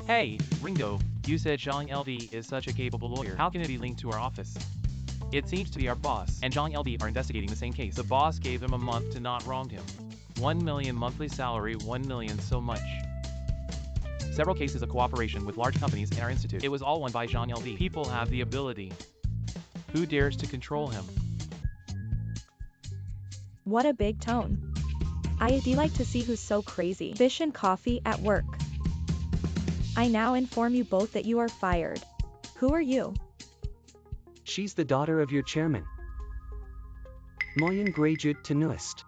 Hey, Ringo, you said Zhang LD is such a capable lawyer. How can it be linked to our office? It seems to be our boss, and Zhang LD are investigating the same case. The boss gave him a month to not wrong him. 1 million monthly salary, 1 million so much. Several cases of cooperation with large companies in our institute. It was all won by Zhang LD. People have the ability. Who dares to control him? What a big tone. I'd like to see who's so crazy. Fish and coffee at work. I now inform you both that you are fired. Who are you? She's the daughter of your chairman. Moyen graduate to newest.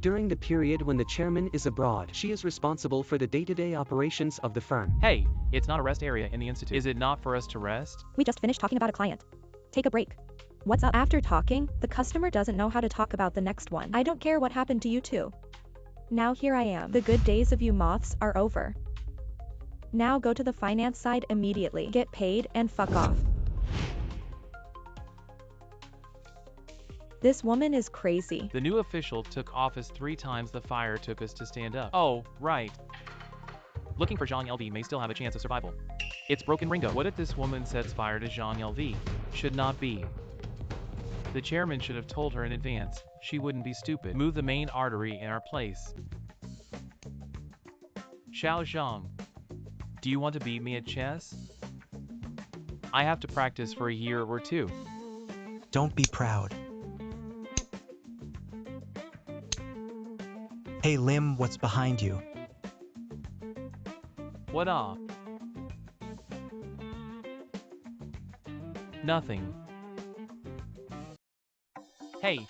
During the period when the chairman is abroad, she is responsible for the day-to-day operations of the firm. Hey, it's not a rest area in the institute. Is it not for us to rest? We just finished talking about a client. Take a break. What's up? After talking, the customer doesn't know how to talk about the next one. I don't care what happened to you two. Now here I am. The good days of you moths are over. Now go to the finance side immediately. Get paid and fuck off. This woman is crazy. The new official took office 3 times the fire took us to stand up. Oh, right. Looking for Zhang LD may still have a chance of survival. It's broken Ringo. What if this woman sets fire to Zhang LD? Should not be. The chairman should have told her in advance. She wouldn't be stupid. Move the main artery in our place. Xiao Zhang. Do you want to beat me at chess? I have to practice for a year or 2. Don't be proud. Hey Lim, what's behind you? What up? Nothing. Hey,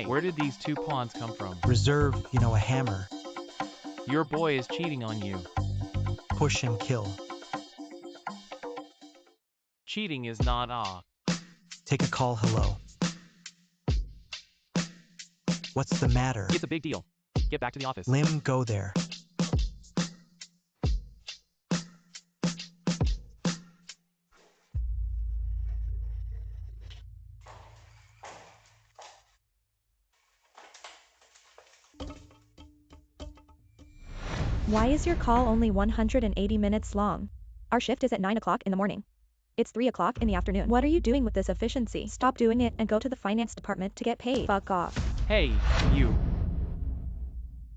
where did these 2 pawns come from? Reserve, a hammer. Your boy is cheating on you. Push and kill. Cheating is not Take a call, hello. What's the matter? It's a big deal. Get back to the office. Lim, go there. Why is your call only 180 minutes long? Our shift is at 9 o'clock in the morning. It's 3 o'clock in the afternoon. What are you doing with this efficiency? Stop doing it and go to the finance department to get paid. Fuck off. Hey, you.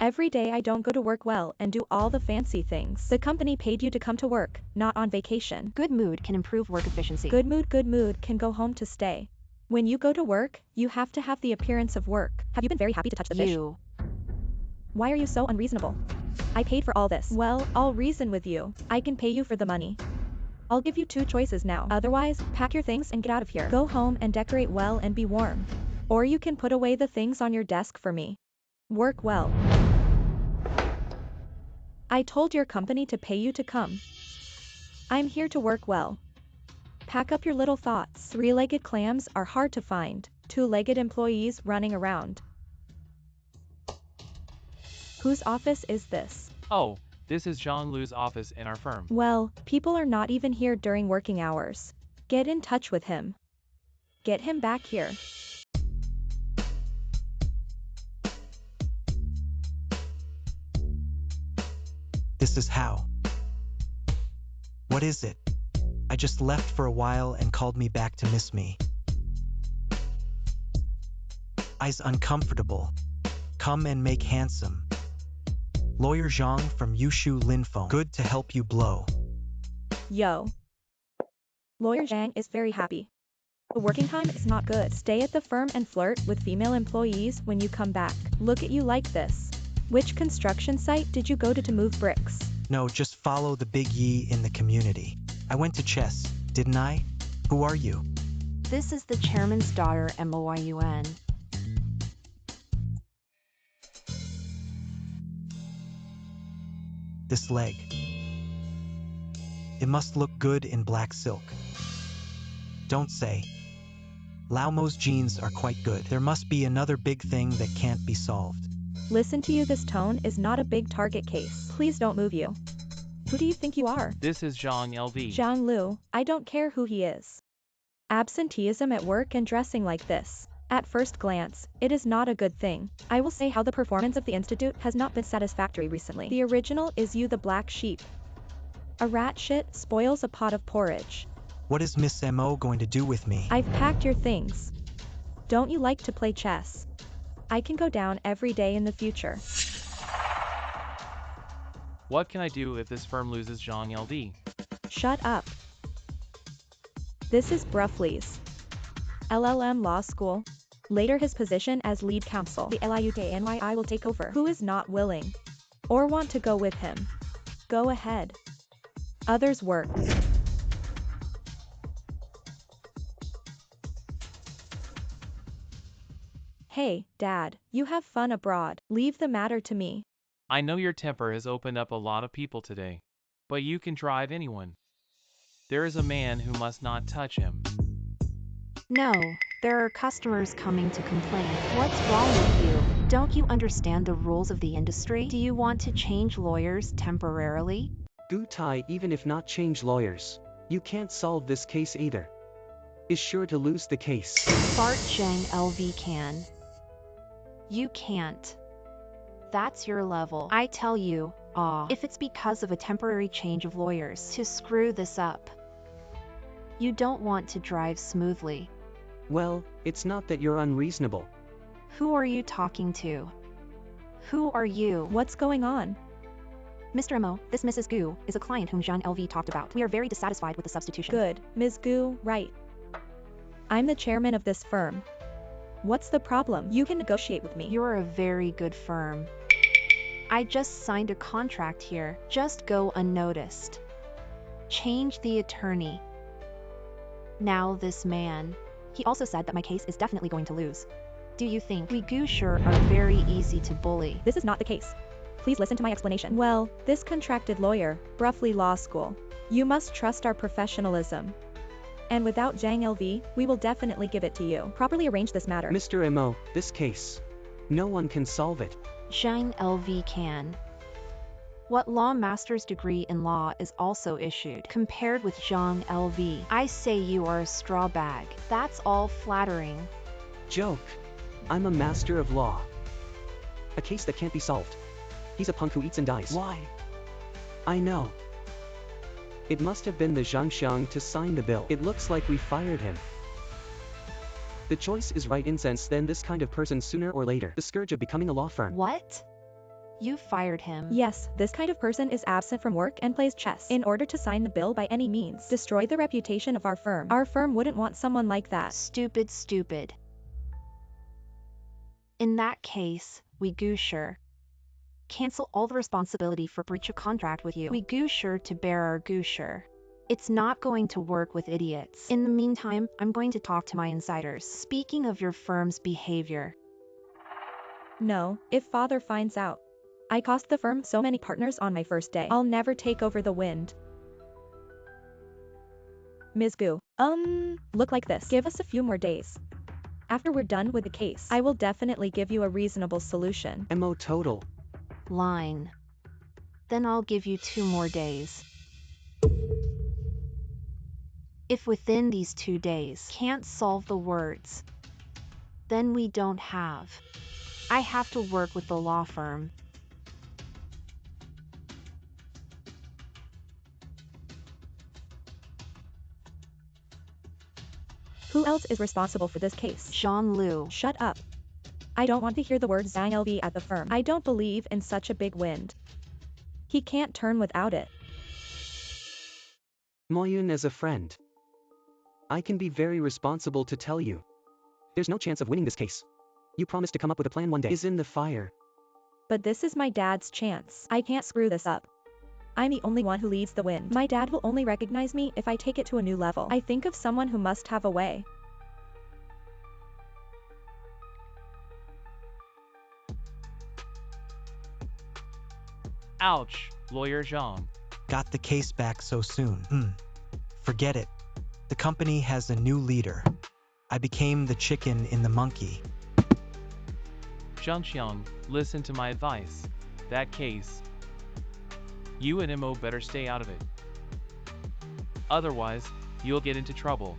Every day I don't go to work well and do all the fancy things. The company paid you to come to work, not on vacation. Good mood can improve work efficiency. Good mood can go home to stay. When you go to work, you have to have the appearance of work. Have you been very happy to touch the fish? Why are you so unreasonable? I paid for all this. Well, I'll reason with you. I can pay you for the money. I'll give you 2 choices now. Otherwise, pack your things and get out of here. Go home and decorate well and be warm. Or you can put away the things on your desk for me. Work well. I told your company to pay you to come. I'm here to work well. Pack up your little thoughts. 3-legged clams are hard to find. 2-legged employees running around. Whose office is this? Oh, this is Zhang Lu's office in our firm. Well, people are not even here during working hours. Get in touch with him. Get him back here. This is how. What is it? I just left for a while and called me back to miss me. I's uncomfortable. Come and make handsome. Lawyer Zhang from Yushu Linphone. Good to help you blow. Yo. Lawyer Zhang is very happy. The working time is not good. Stay at the firm and flirt with female employees when you come back. Look at you like this. Which construction site did you go to move bricks? No, just follow the big Yi in the community. I went to chess, didn't I? Who are you? This is the chairman's daughter, Moyun. This leg. It must look good in black silk. Don't say. Laumo's jeans are quite good. There must be another big thing that can't be solved. Listen to you, this tone is not a big target case. Please don't move you. Who do you think you are? This is Zhang LD. Zhang Lu, I don't care who he is. Absenteeism at work and dressing like this. At first glance, it is not a good thing. I will say how the performance of the institute has not been satisfactory recently. The original is you the black sheep. A rat shit spoils a pot of porridge. What is Miss M.O. going to do with me? I've packed your things. Don't you like to play chess? I can go down every day in the future. What can I do if this firm loses Zhang LD? Shut up. This is Bruffley's LLM Law School. Later his position as lead counsel, the LIUKNYI will take over. Who is not willing or want to go with him? Go ahead. Others work. Hey, Dad, you have fun abroad. Leave the matter to me. I know your temper has opened up a lot of people today, but you can drive anyone. There is a man who must not touch him. No, there are customers coming to complain. What's wrong with you? Don't you understand the rules of the industry? Do you want to change lawyers temporarily? Gu Tai, even if not change lawyers, you can't solve this case either. Is sure to lose the case. Bart Zhang LV can. You can't. That's your level. I tell you, if it's because of a temporary change of lawyers to screw this up, you don't want to drive smoothly. Well, it's not that you're unreasonable. Who are you talking to? Who are you? What's going on? Mr. Mo, this Mrs. Gu is a client whom Jean LV talked about. We are very dissatisfied with the substitution. Good, Ms. Gu, right. I'm the chairman of this firm. What's the problem? You can negotiate with me. You're a very good firm. I just signed a contract here. Just go unnoticed. Change the attorney. Now this man. He also said that my case is definitely going to lose. Do you think we Gusher are very easy to bully? This is not the case. Please listen to my explanation. Well, this contracted lawyer, Bruffley Law School. You must trust our professionalism. And without Zhang LV, we will definitely give it to you. Properly arrange this matter. Mr. M.O., this case, no one can solve it. Zhang LV can. What law master's degree in law is also issued? Compared with Zhang LV, I say you are a straw bag. That's all flattering. Joke. I'm a master of law. A case that can't be solved. He's a punk who eats and dies. Why? I know. It must have been the Zhangxiang to sign the bill. It looks like we fired him. The choice is right in sense then this kind of person sooner or later. The scourge of becoming a law firm. What? You fired him? Yes, this kind of person is absent from work and plays chess. In order to sign the bill by any means, destroy the reputation of our firm. Our firm wouldn't want someone like that. Stupid, stupid. In that case, we Gusher. Cancel all the responsibility for breach of contract with you. We Gusher to bear our Gusher. It's not going to work with idiots. In the meantime, I'm going to talk to my insiders. Speaking of your firm's behavior. No, if father finds out. I cost the firm so many partners on my first day. I'll never take over the wind. Ms. Gu, look like this. Give us a few more days. After we're done with the case, I will definitely give you a reasonable solution. M.O. total. Line. Then I'll give you 2 more days. If within these 2 days can't solve the words, then we don't have. I have to work with the law firm. Who else is responsible for this case? Jean Lu. Shut up. I don't want to hear the words Zhang LV at the firm. I don't believe in such a big wind. He can't turn without it. Moyun as a friend. I can be very responsible to tell you. There's no chance of winning this case. You promised to come up with a plan one day. Is in the fire. But this is my dad's chance. I can't screw this up. I'm the only one who leads the wind. My dad will only recognize me if I take it to a new level. I think of someone who must have a way. Ouch, Lawyer Zhang. Got the case back so soon. Forget it. The company has a new leader. I became the chicken in the monkey. Zhangxiang, listen to my advice. That case. You and Mo better stay out of it. Otherwise, you'll get into trouble.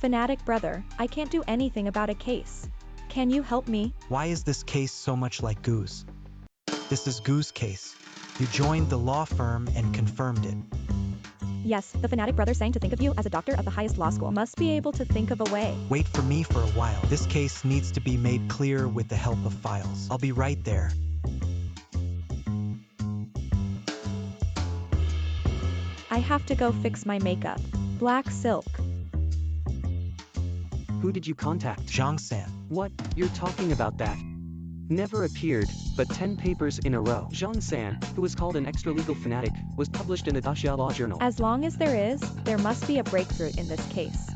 Fanatic brother, I can't do anything about a case. Can you help me? Why is this case so much like Goo's? This is Goo's case. You joined the law firm and confirmed it. Yes, the fanatic brother sang to think of you as a doctor of the highest law school. Must be able to think of a way. Wait for me for a while. This case needs to be made clear with the help of files. I'll be right there. I have to go fix my makeup. Black silk. Who did you contact? Zhang San. What? You're talking about that? Never appeared, but 10 papers in a row. Zhang San, who is called an extra-legal fanatic, was published in the Daxia Law Journal. As long as there must be a breakthrough in this case.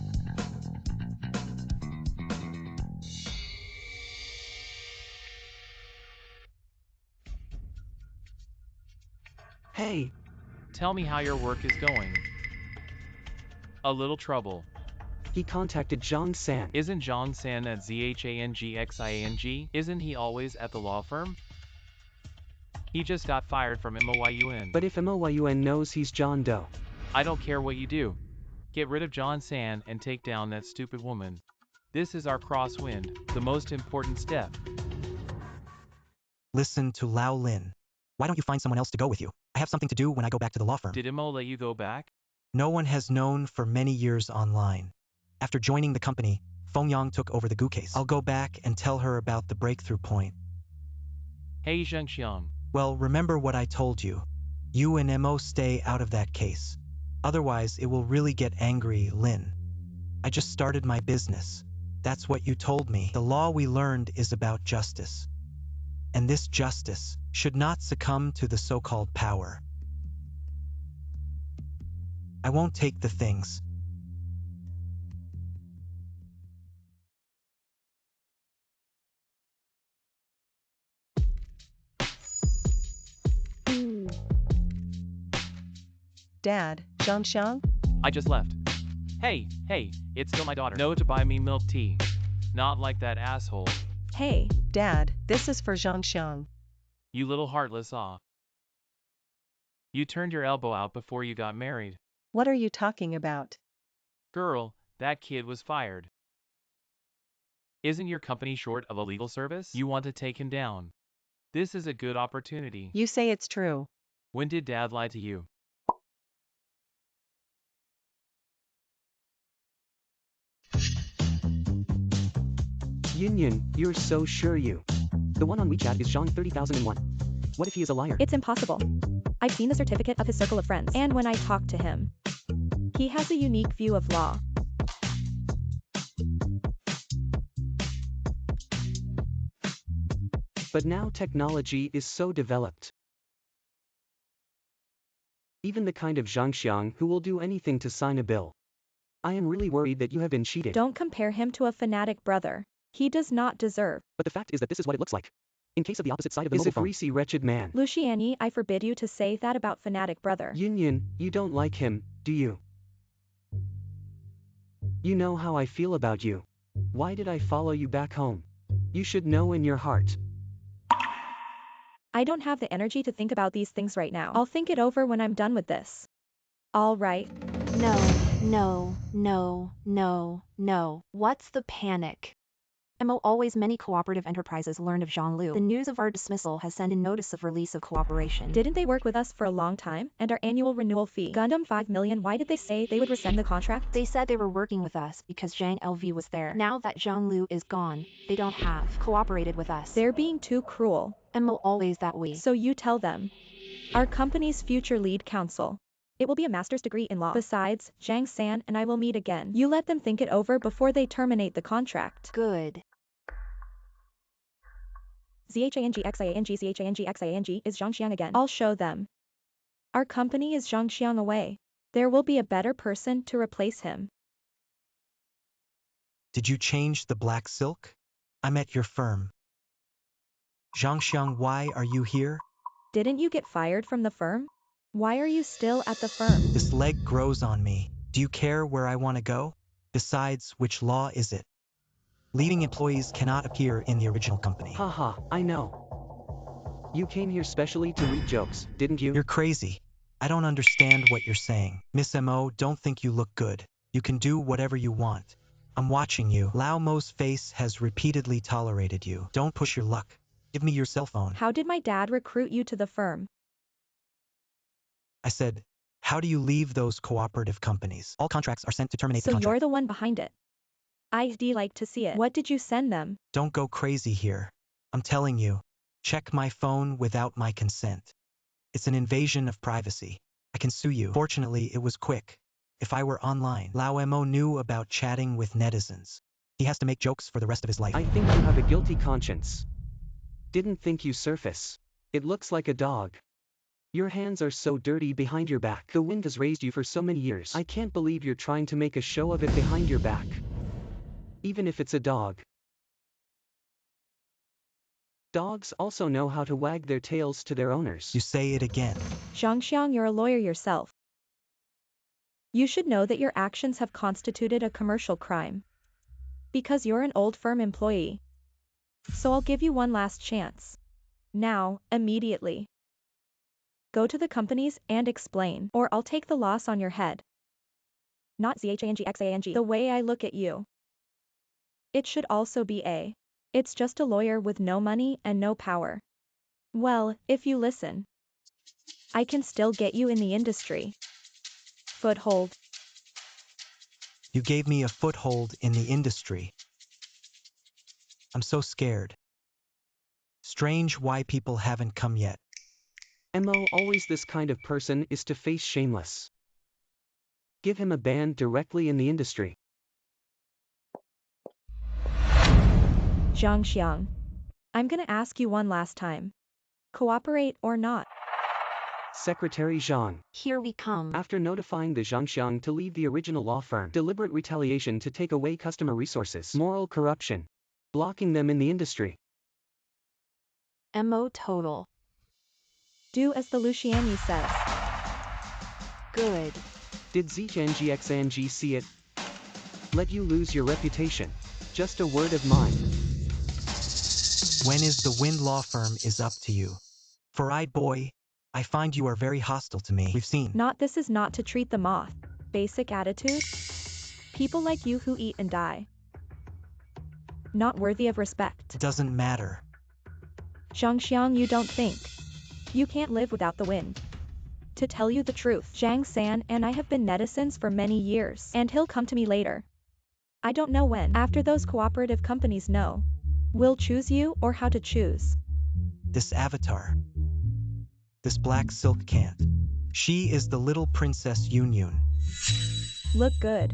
Hey! Tell me how your work is going. A little trouble. He contacted Zhang San. Isn't Zhang San at ZhangXiang? Isn't he always at the law firm? He just got fired from MOYUN. But if MOYUN knows he's John Doe. I don't care what you do. Get rid of Zhang San and take down that stupid woman. This is our crosswind, the most important step. Listen to Lao Lin. Why don't you find someone else to go with you? I have something to do when I go back to the law firm. Did Imo let you go back? No one has known for many years online. After joining the company, Feng Yang took over the Gu case. I'll go back and tell her about the breakthrough point. Hey Zhengxiang. Well, remember what I told you. You and Mo stay out of that case. Otherwise, it will really get angry, Lin. I just started my business. That's what you told me. The law we learned is about justice. And this justice should not succumb to the so-called power. I won't take the things. Dad, Zhangxiang? I just left. Hey, it's still my daughter. No to buy me milk tea. Not like that asshole. Hey, Dad, this is for Zhangxiang. You little heartless aw. You turned your elbow out before you got married. What are you talking about? Girl, that kid was fired. Isn't your company short of a legal service? You want to take him down. This is a good opportunity. You say it's true. When did Dad lie to you? Yin, you're so sure you. The one on WeChat is Zhang 30,001. What if he is a liar? it's impossible. I've seen the certificate of his circle of friends, and when I talk to him, he has a unique view of law. But now technology is so developed. Even the kind of Zhangxiang who will do anything to sign a bill. I am really worried that you have been cheated. Don't compare him to a fanatic brother. He does not deserve. But the fact is that this is what it looks like. In case of the opposite side of the mobile phone. Greasy, wretched man. Luciani, I forbid you to say that about fanatic brother. Yin, you don't like him, do you? You know how I feel about you. Why did I follow you back home? You should know in your heart. I don't have the energy to think about these things right now. I'll think it over when I'm done with this. All right. No. What's the panic? Always many cooperative enterprises learned of Zhang Lu. The news of our dismissal has sent a notice of release of cooperation. Didn't they work with us for a long time? And our annual renewal fee? Gundam 5 million. Why did they say they would rescind the contract? They said they were working with us because Zhang LV was there. Now that Zhang Lu is gone, they don't have cooperated with us. They're being too cruel. Always that way. So you tell them. Our company's future lead counsel. It will be a master's degree in law. Besides, Zhang San and I will meet again. You let them think it over before they terminate the contract. Good. ZhangXiang is Zhangxiang again. I'll show them. Our company is Zhangxiang away. There will be a better person to replace him. Did you change the black silk? I'm at your firm. Zhangxiang, why are you here? Didn't you get fired from the firm? Why are you still at the firm? This leg grows on me. Do you care where I want to go? Besides, which law is it? Leading employees cannot appear in the original company. Haha, I know. You came here specially to read jokes, didn't you? You're crazy. I don't understand what you're saying. Miss Mo, don't think you look good. You can do whatever you want. I'm watching you. Lao Mo's face has repeatedly tolerated you. Don't push your luck. Give me your cell phone. How did my dad recruit you to the firm? I said, how do you leave those cooperative companies? All contracts are sent to terminate the So contract. you're the one behind it. I'd like to see it. What did you send them? Don't go crazy here. I'm telling you. Check my phone without my consent. It's an invasion of privacy. I can sue you. Fortunately, it was quick. If I were online, Lao Mo knew about chatting with netizens. He has to make jokes for the rest of his life. I think you have a guilty conscience. Didn't think you surface. It looks like a dog. Your hands are so dirty behind your back. The wind has raised you for so many years. I can't believe you're trying to make a show of it behind your back. Even if it's a dog. Dogs also know how to wag their tails to their owners. You say it again. Zhangxiang, you're a lawyer yourself. You should know that your actions have constituted a commercial crime. Because you're an old firm employee. So I'll give you one last chance. Now, immediately. Go to the companies and explain, or I'll take the loss on your head. Not zhangxang, the way I look at you. It should also be a. It's just a lawyer with no money and no power. Well, if you listen, I can still get you in the industry. Foothold. You gave me a foothold in the industry. I'm so scared. Strange why people haven't come yet. Mo, always this kind of person is to face shameless. Give him a ban directly in the industry. Zhangxiang. I'm gonna ask you one last time. Cooperate or not? Secretary Zhang. Here we come. After notifying the Zhangxiang to leave the original law firm, deliberate retaliation to take away customer resources, moral corruption, blocking them in the industry. MO total. Do as the Luciani says. Good. Did ZHNGXNG see it? Let you lose your reputation. Just a word of mine. When is the Wind Law Firm is up to you. Four-eyed boy, I find you are very hostile to me. We've seen. Not this is not to treat the moth. Basic attitude? People like you who eat and die. Not worthy of respect. Doesn't matter. Zhangxiang, you don't think. You can't live without the wind. To tell you the truth, Zhang San and I have been netizens for many years, and he'll come to me later. I don't know when. After those cooperative companies know. We'll choose you or how to choose. This avatar. This black silk can't. She is the little Princess Yun Yun. Look good.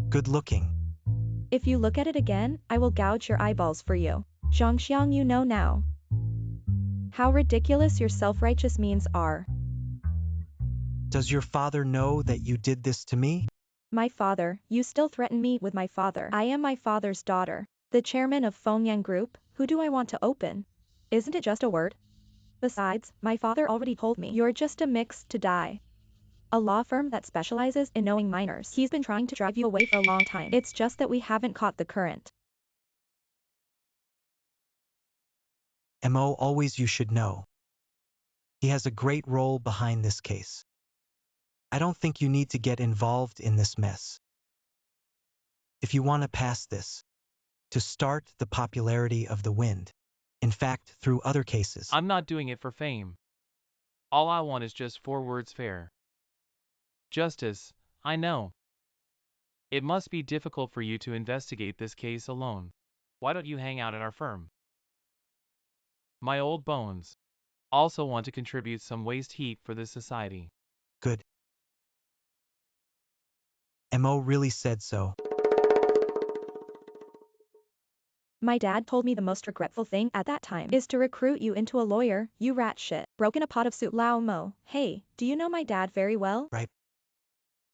Good looking. If you look at it again, I will gouge your eyeballs for you. Zhangxiang, you know now. How ridiculous your self-righteous means are. Does your father know that you did this to me? My father, you still threaten me with my father. I am my father's daughter. The chairman of Fengyang Group, who do I want to open? Isn't it just a word? Besides, my father already told me you're just a mix to die. A law firm that specializes in knowing minors. He's been trying to drive you away for a long time. It's just that we haven't caught the current. Mo, always you should know. He has a great role behind this case. I don't think you need to get involved in this mess. If you want to pass this, to start the popularity of the wind, in fact, through other cases. I'm not doing it for fame. All I want is just 4 words fair. Justice, I know. It must be difficult for you to investigate this case alone. Why don't you hang out at our firm? My old bones also want to contribute some waste heat for this society. Good. Mo really said so. My dad told me the most regretful thing at that time is to recruit you into a lawyer, you rat shit. Broken a pot of soup. Lao Mo, hey, do you know my dad very well? Right.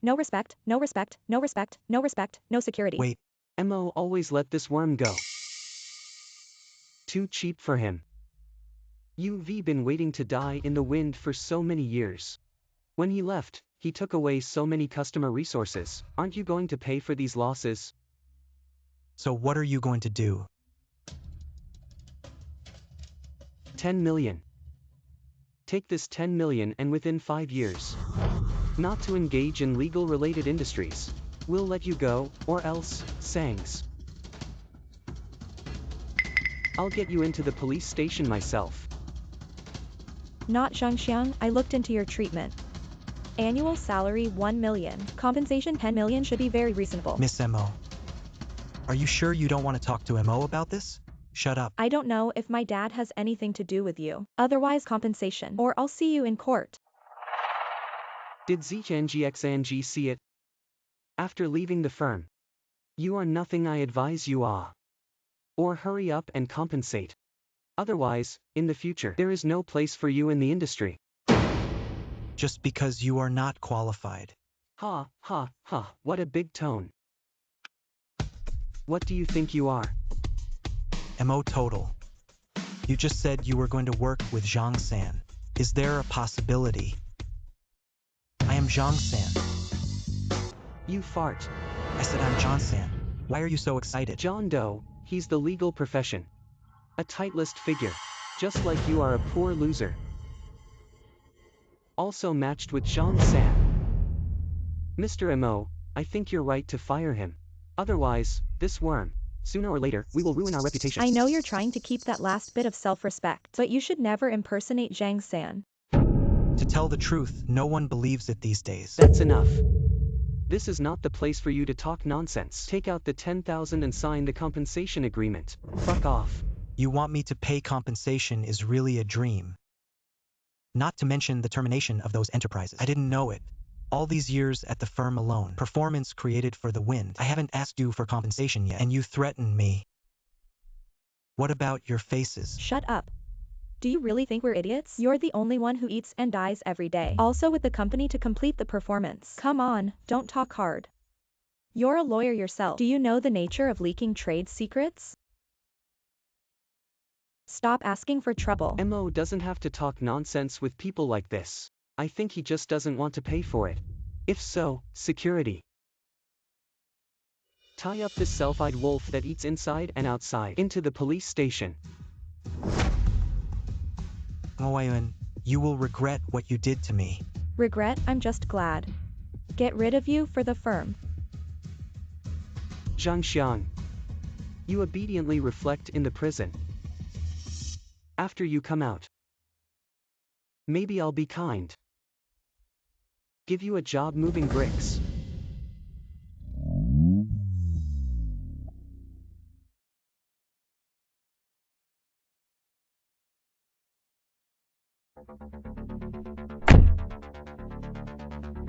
No respect, no respect, no respect, no respect, no security. Wait. Mo always let this worm go. Too cheap for him. You've been waiting to die in the wind for so many years. When he left, he took away so many customer resources. Aren't you going to pay for these losses? So what are you going to do? 10 million. Take this 10 million and within 5 years. Not to engage in legal-related industries. we'll let you go, or else, Sangs. I'll get you into the police station myself. Not Zhangxiang, I looked into your treatment. Annual salary 1 million. Compensation 10 million should be very reasonable. Miss Mo. Are you sure you don't want to talk to Mo about this? Shut up. I don't know if my dad has anything to do with you. Otherwise compensation. Or I'll see you in court. Did ZNGXNG see it? After leaving the firm. You are nothing, I advise you are. Or hurry up and compensate. Otherwise, in the future, there is no place for you in the industry. Just because you are not qualified. Ha, ha, ha, what a big tone. What do you think you are? Mo total. You just said you were going to work with Zhang San. Is there a possibility? I am Zhang San. You fart. I said I'm Zhang San. Why are you so excited? John Doe, he's the legal profession. A tight-list figure. Just like you are a poor loser. Also matched with Zhang San. Mr. Mo, I think you're right to fire him. Otherwise, this worm, sooner or later, we will ruin our reputation. I know you're trying to keep that last bit of self-respect, but you should never impersonate Zhang San. To tell the truth, no one believes it these days. That's enough. This is not the place for you to talk nonsense. Take out the 10,000 and sign the compensation agreement. Fuck off. You want me to pay compensation is really a dream. Not to mention the termination of those enterprises. I didn't know it. All these years at the firm alone. Performance created for the wind. I haven't asked you for compensation yet, and you threaten me. What about your faces? Shut up. Do you really think we're idiots? You're the only one who eats and dies every day. Also with the company to complete the performance. Come on, don't talk hard. You're a lawyer yourself. Do you know the nature of leaking trade secrets? Stop asking for trouble. Mo doesn't have to talk nonsense with people like this. I think he just doesn't want to pay for it. If so, security. Tie up this self-eyed wolf that eats inside and outside into the police station. Nguyen, you will regret what you did to me. Regret? I'm just glad. Get rid of you for the firm. Zhangxiang. You obediently reflect in the prison. After you come out. Maybe I'll be kind. Give you a job moving bricks.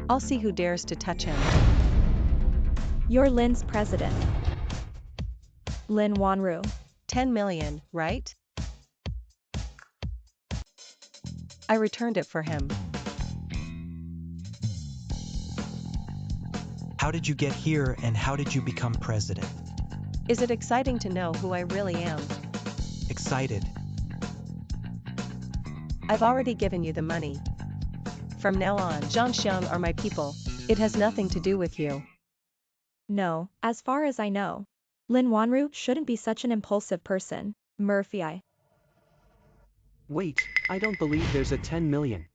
I'll see who dares to touch him. You're Lin's president. Lin Wanru. 10 million, right? I returned it for him. How did you get here and how did you become president? Is it exciting to know who I really am? Excited. I've already given you the money. From now on, Zhangxiang are my people. It has nothing to do with you. No, as far as I know. Lin Wanru shouldn't be such an impulsive person. Murphy I. Wait, I don't believe there's a 10 million.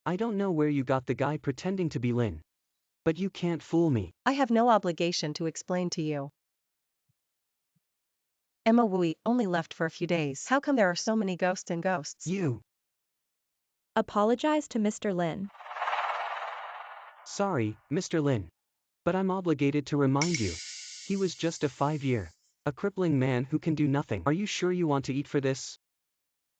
I don't know where you got the guy pretending to be Lin. But you can't fool me. I have no obligation to explain to you. Emma Wui only left for a few days. How come there are so many ghosts and ghosts? You. Apologize to Mr. Lin. Sorry, Mr. Lin. But I'm obligated to remind you. He was just a 5-year. A crippling man who can do nothing. Are you sure you want to eat for this?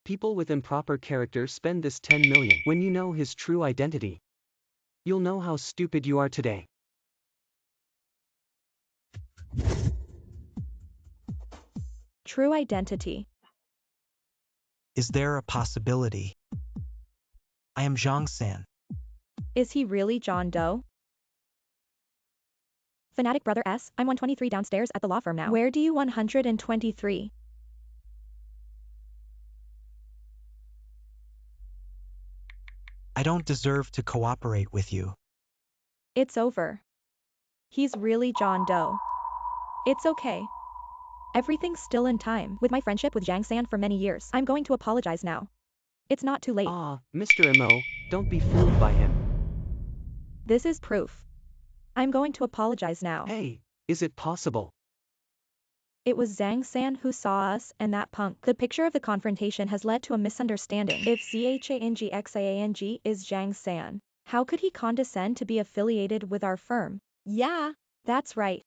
People with improper character spend this 10 million. When you know his true identity, you'll know how stupid you are today. True identity. Is there a possibility? I am Zhang San. Is he really John Doe? Fanatic Brother S, I'm 123 downstairs at the law firm now. Where do you 123? I don't deserve to cooperate with you. It's over. He's really John Doe. It's okay. Everything's still in time. With my friendship with Zhang San for many years, I'm going to apologize now. It's not too late. Ah, Mr. Mo, don't be fooled by him. This is proof. I'm going to apologize now. Hey, is it possible? It was Zhang San who saw us and that punk. The picture of the confrontation has led to a misunderstanding. If ZhangXang is Zhang San, how could he condescend to be affiliated with our firm? Yeah, that's right.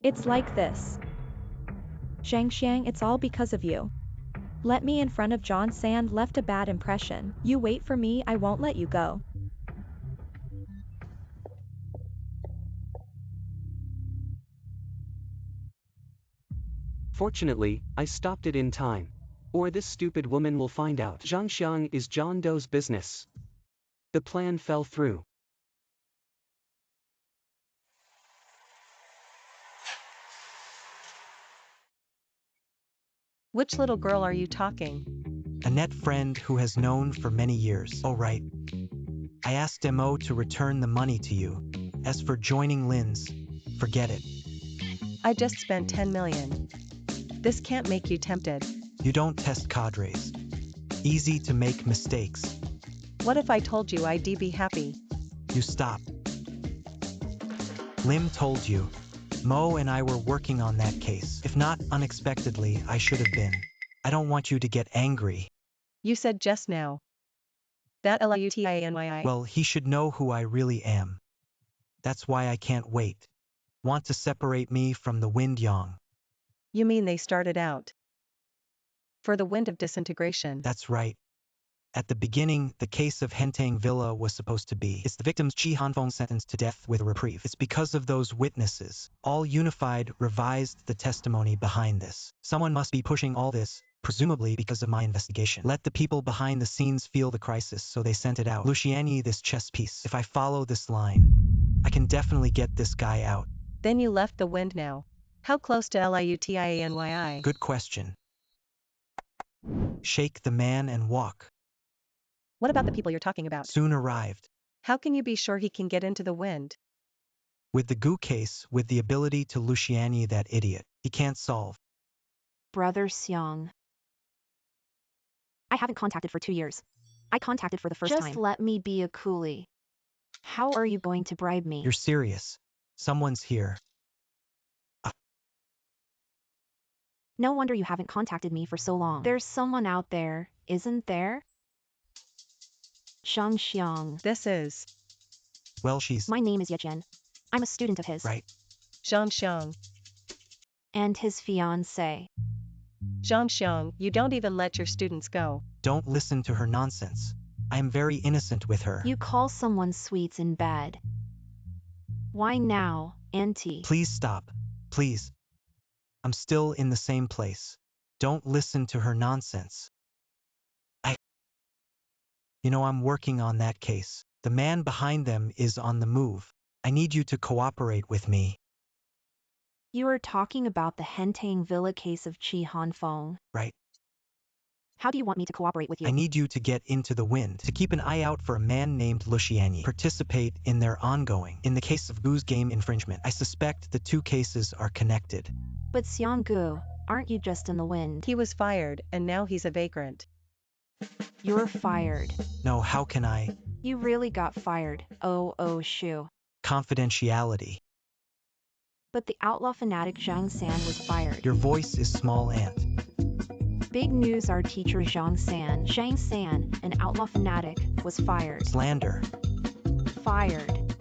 It's like this. Zhang Xiang, it's all because of you. Let me in front of John Sand left a bad impression. You wait for me, I won't let you go. Fortunately, I stopped it in time. Or this stupid woman will find out. Zhang Xiang is John Doe's business. The plan fell through. Which little girl are you talking? A net friend who has known for many years. Oh right. I asked Mo to return the money to you. As for joining Lin's, forget it. I just spent 10 million. This can't make you tempted. You don't test cadres. Easy to make mistakes. What if I told you I'd be happy? You stop. Lim told you. Mo and I were working on that case. If not unexpectedly, I should have been. I don't want you to get angry. You said just now. That Lutiny. Well, he should know who I really am. That's why I can't wait. Want to separate me from the Wind Yang. You mean they started out for the wind of disintegration? That's right. At the beginning, the case of Hentang Villa was supposed to be. It's the victim's Chi Hanfeng sentenced to death with a reprieve. It's because of those witnesses. All unified revised the testimony behind this. Someone must be pushing all this, presumably because of my investigation. Let the people behind the scenes feel the crisis, so they sent it out. Luciani, this chess piece. If I follow this line, I can definitely get this guy out. Then you left the wind now. How close to Lutiny? Good question. Shake the man and walk. What about the people you're talking about? Soon arrived. How can you be sure he can get into the wind? With the Gu case, with the ability to Luciani that idiot, he can't solve. Brother Xiang. I haven't contacted for 2 years. I contacted for the first time. Just let me be a coolie. How are you going to bribe me? You're serious. Someone's here. No wonder you haven't contacted me for so long. There's someone out there, isn't there? Zhang Xiang. This is Well, she's... My name is Yejian. I'm a student of his. Right. Zhang Xiang. And his fiancée. Zhang Xiang, you don't even let your students go. Don't listen to her nonsense. I am very innocent with her. You call someone sweets in bed. Why now, auntie? Please stop. Please. I'm still in the same place. Don't listen to her nonsense. You know, I'm working on that case. The man behind them is on the move. I need you to cooperate with me. You are talking about the Hentang Villa case of Chi Hanfeng. Right. How do you want me to cooperate with you? I need you to get into the wind, to keep an eye out for a man named Luciani. Participate in their ongoing. In the case of Gu's game infringement, I suspect the two cases are connected. But Xiang Gu, aren't you just in the wind? He was fired, and now he's a vagrant. You're fired. No, how can I? You really got fired. Oh, shoo. Confidentiality. But the outlaw fanatic Zhang San was fired. Your voice is small, Aunt. Big news, our teacher Zhang San, an outlaw fanatic, was fired. Slander. Fired.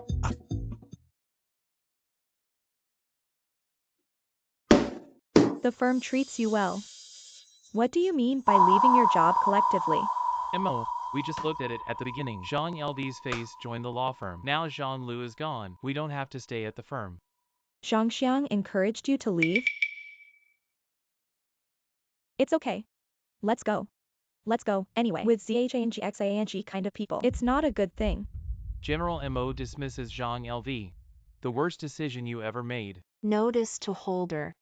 The firm treats you well. What do you mean by leaving your job collectively? Mo, we just looked at it at the beginning. Zhang LD's face joined the law firm. Now Zhang Lu is gone. We don't have to stay at the firm. Zhang Xiang encouraged you to leave? It's okay. Let's go. Let's go, anyway. With ZhangXang kind of people, it's not a good thing. General Mo dismisses Zhang LV. The worst decision you ever made. Notice to holder.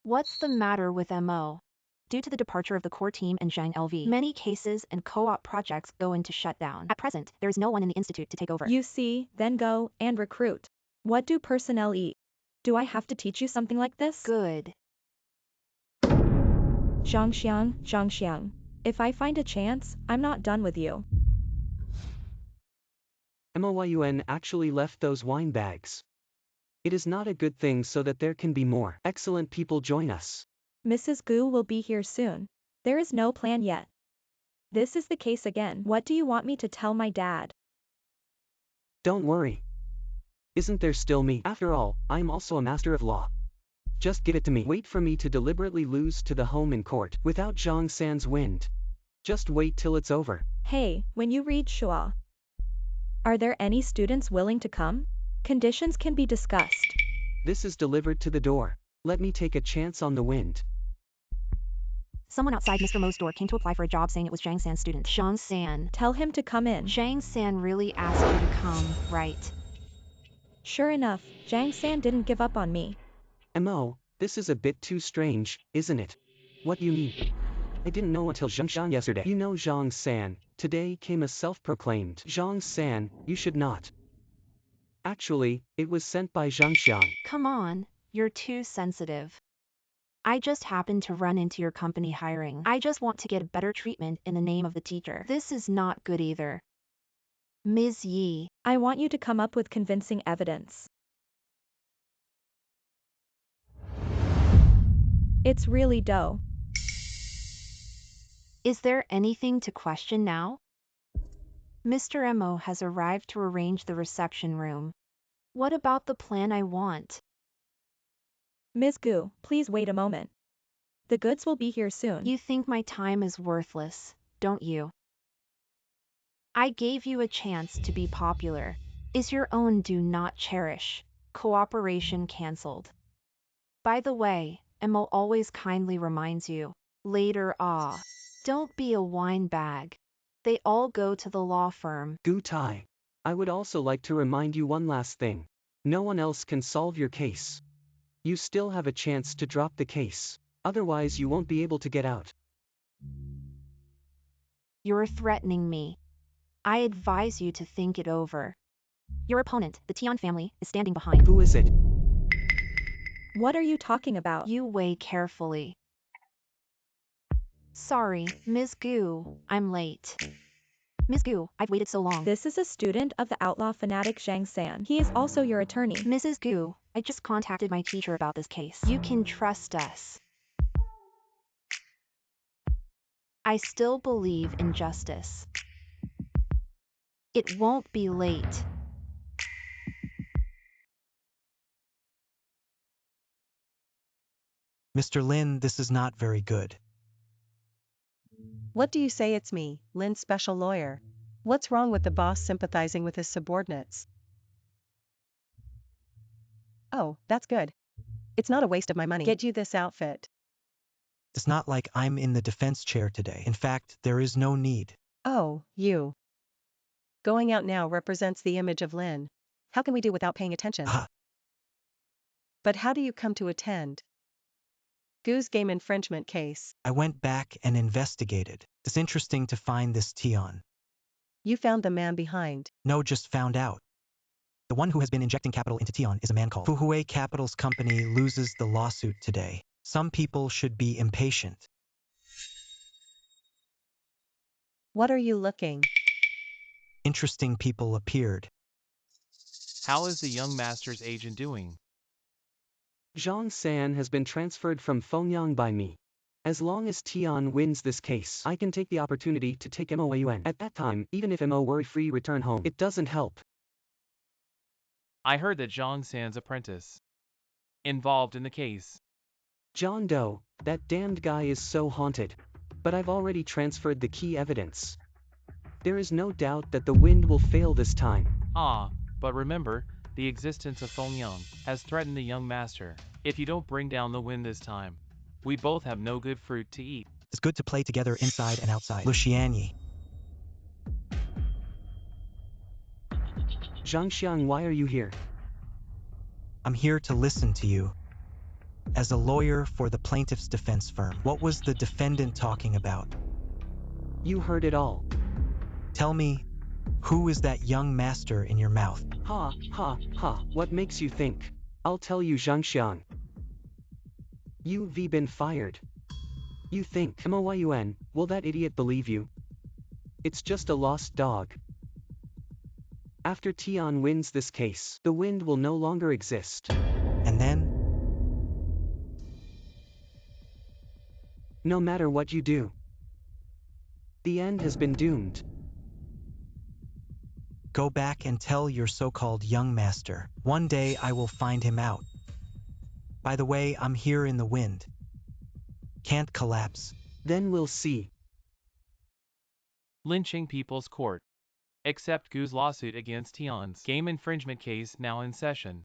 What's the matter with Mo? Due to the departure of the core team and Zhang LV, many cases and co-op projects go into shutdown. At present, there is no one in the institute to take over. You see, then go and recruit. What do personnel eat? Do I have to teach you something like this? Good. Zhang Xiang, if I find a chance, I'm not done with you. Moyun actually left those wine bags. It is not a good thing so that there can be more excellent people join us. Mrs. Gu will be here soon. There is no plan yet. This is the case again. What do you want me to tell my dad? Don't worry. Isn't there still me? After all, I am also a master of law. Just give it to me. Wait for me to deliberately lose to the home in court without Zhang San's wind. Just wait till it's over. Hey, when you read Shua, are there any students willing to come? Conditions can be discussed. This is delivered to the door. Let me take a chance on the wind. Someone outside Mr. Mo's door came to apply for a job saying it was Zhang San's student. Zhang San. Tell him to come in. Zhang San really asked you to come, right? Sure enough, Zhang San didn't give up on me. Mo, this is a bit too strange, isn't it? What you mean? I didn't know until Zhang yesterday. You know Zhang San, today came a self-proclaimed Zhang San, you should not. Actually, it was sent by Zhang. Come on, you're too sensitive. I just happened to run into your company hiring. I just want to get a better treatment in the name of the teacher. This is not good either. Ms. Yi. I want you to come up with convincing evidence. It's really dough. Is there anything to question now? Mr. Mo has arrived to arrange the reception room. What about the plan I want? Ms. Gu, please wait a moment. The goods will be here soon. You think my time is worthless, don't you? I gave you a chance to be popular. Is your own do not cherish? Cooperation cancelled. By the way, Mo always kindly reminds you, later don't be a wine bag. They all go to the law firm. Gu Tai. I would also like to remind you one last thing. No one else can solve your case. You still have a chance to drop the case. Otherwise you won't be able to get out. You're threatening me. I advise you to think it over. Your opponent, the Tian family, is standing behind. Who is it? What are you talking about? You weigh carefully. Sorry, Ms. Gu, I'm late. Ms. Gu, I've waited so long. This is a student of the outlaw fanatic Zhang San. He is also your attorney. Mrs. Gu, I just contacted my teacher about this case. You can trust us. I still believe in justice. It won't be late. Mr. Lin, this is not very good. What do you say? It's me, Lynn's special lawyer. What's wrong with the boss sympathizing with his subordinates? Oh, that's good. It's not a waste of my money. Get you this outfit. It's not like I'm in the defense chair today. In fact, there is no need. Oh, you. Going out now represents the image of Lynn. How can we do without paying attention? But how do you come to attend? Goose game infringement case. I went back and investigated. It's interesting to find this Tian. You found the man behind. No, just found out. The one who has been injecting capital into Tian is a man called Fuhui Capital's company loses the lawsuit today. Some people should be impatient. What are you looking? Interesting people appeared. How is the young master's agent doing? Zhang San has been transferred from Fengyang by me. As long as Tian wins this case, I can take the opportunity to take Moyun. At that time, even if Mo worry-free return home, it doesn't help. I heard that Zhang San's apprentice involved in the case. John Doe, that damned guy is so haunted. But I've already transferred the key evidence. There is no doubt that the wind will fail this time. But remember, the existence of Fengyang has threatened the young master. If you don't bring down the wind this time, we both have no good fruit to eat. It's good to play together inside and outside. Luxianyi. Zhangxiang, why are you here? I'm here to listen to you. As a lawyer for the plaintiff's defense firm, what was the defendant talking about? You heard it all. Tell me, who is that young master in your mouth? Ha, ha, ha, what makes you think? I'll tell you, Zhangxiang. You've been fired. You think, Moyun, will that idiot believe you? It's just a lost dog. After Tian wins this case, the wind will no longer exist. And then, No matter what you do, the end has been doomed. go back and tell your so-called young master. One day I will find him out. By the way, I'm here in the wind. Can't collapse. Then we'll see. Lynching People's Court. Accept Gu's lawsuit against Tian's game infringement case now in session.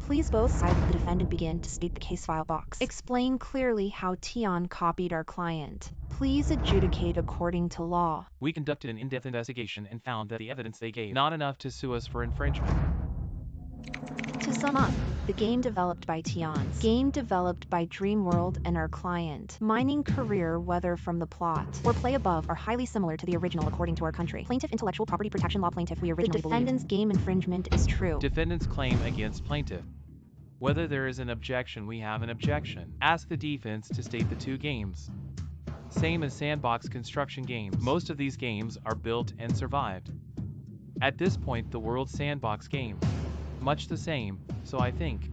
Please both sides of the defendant begin to state the case file box. Explain clearly how Tian copied our client. Please adjudicate according to law. We conducted an in-depth investigation and found that the evidence they gave not enough to sue us for infringement. To sum up, the game developed by Tian's game developed by Dreamworld and our client. Mining career, whether from the plot or play above, are highly similar to the original according to our country. Plaintiff intellectual property protection law. Plaintiff, we originally the defendant's game infringement is true. Defendant's claim against plaintiff. Whether there is an objection, we have an objection. Ask the defense to state the two games. Same as sandbox construction games. Most of these games are built and survived. At this point, the world's sandbox game. Much the same, so I think.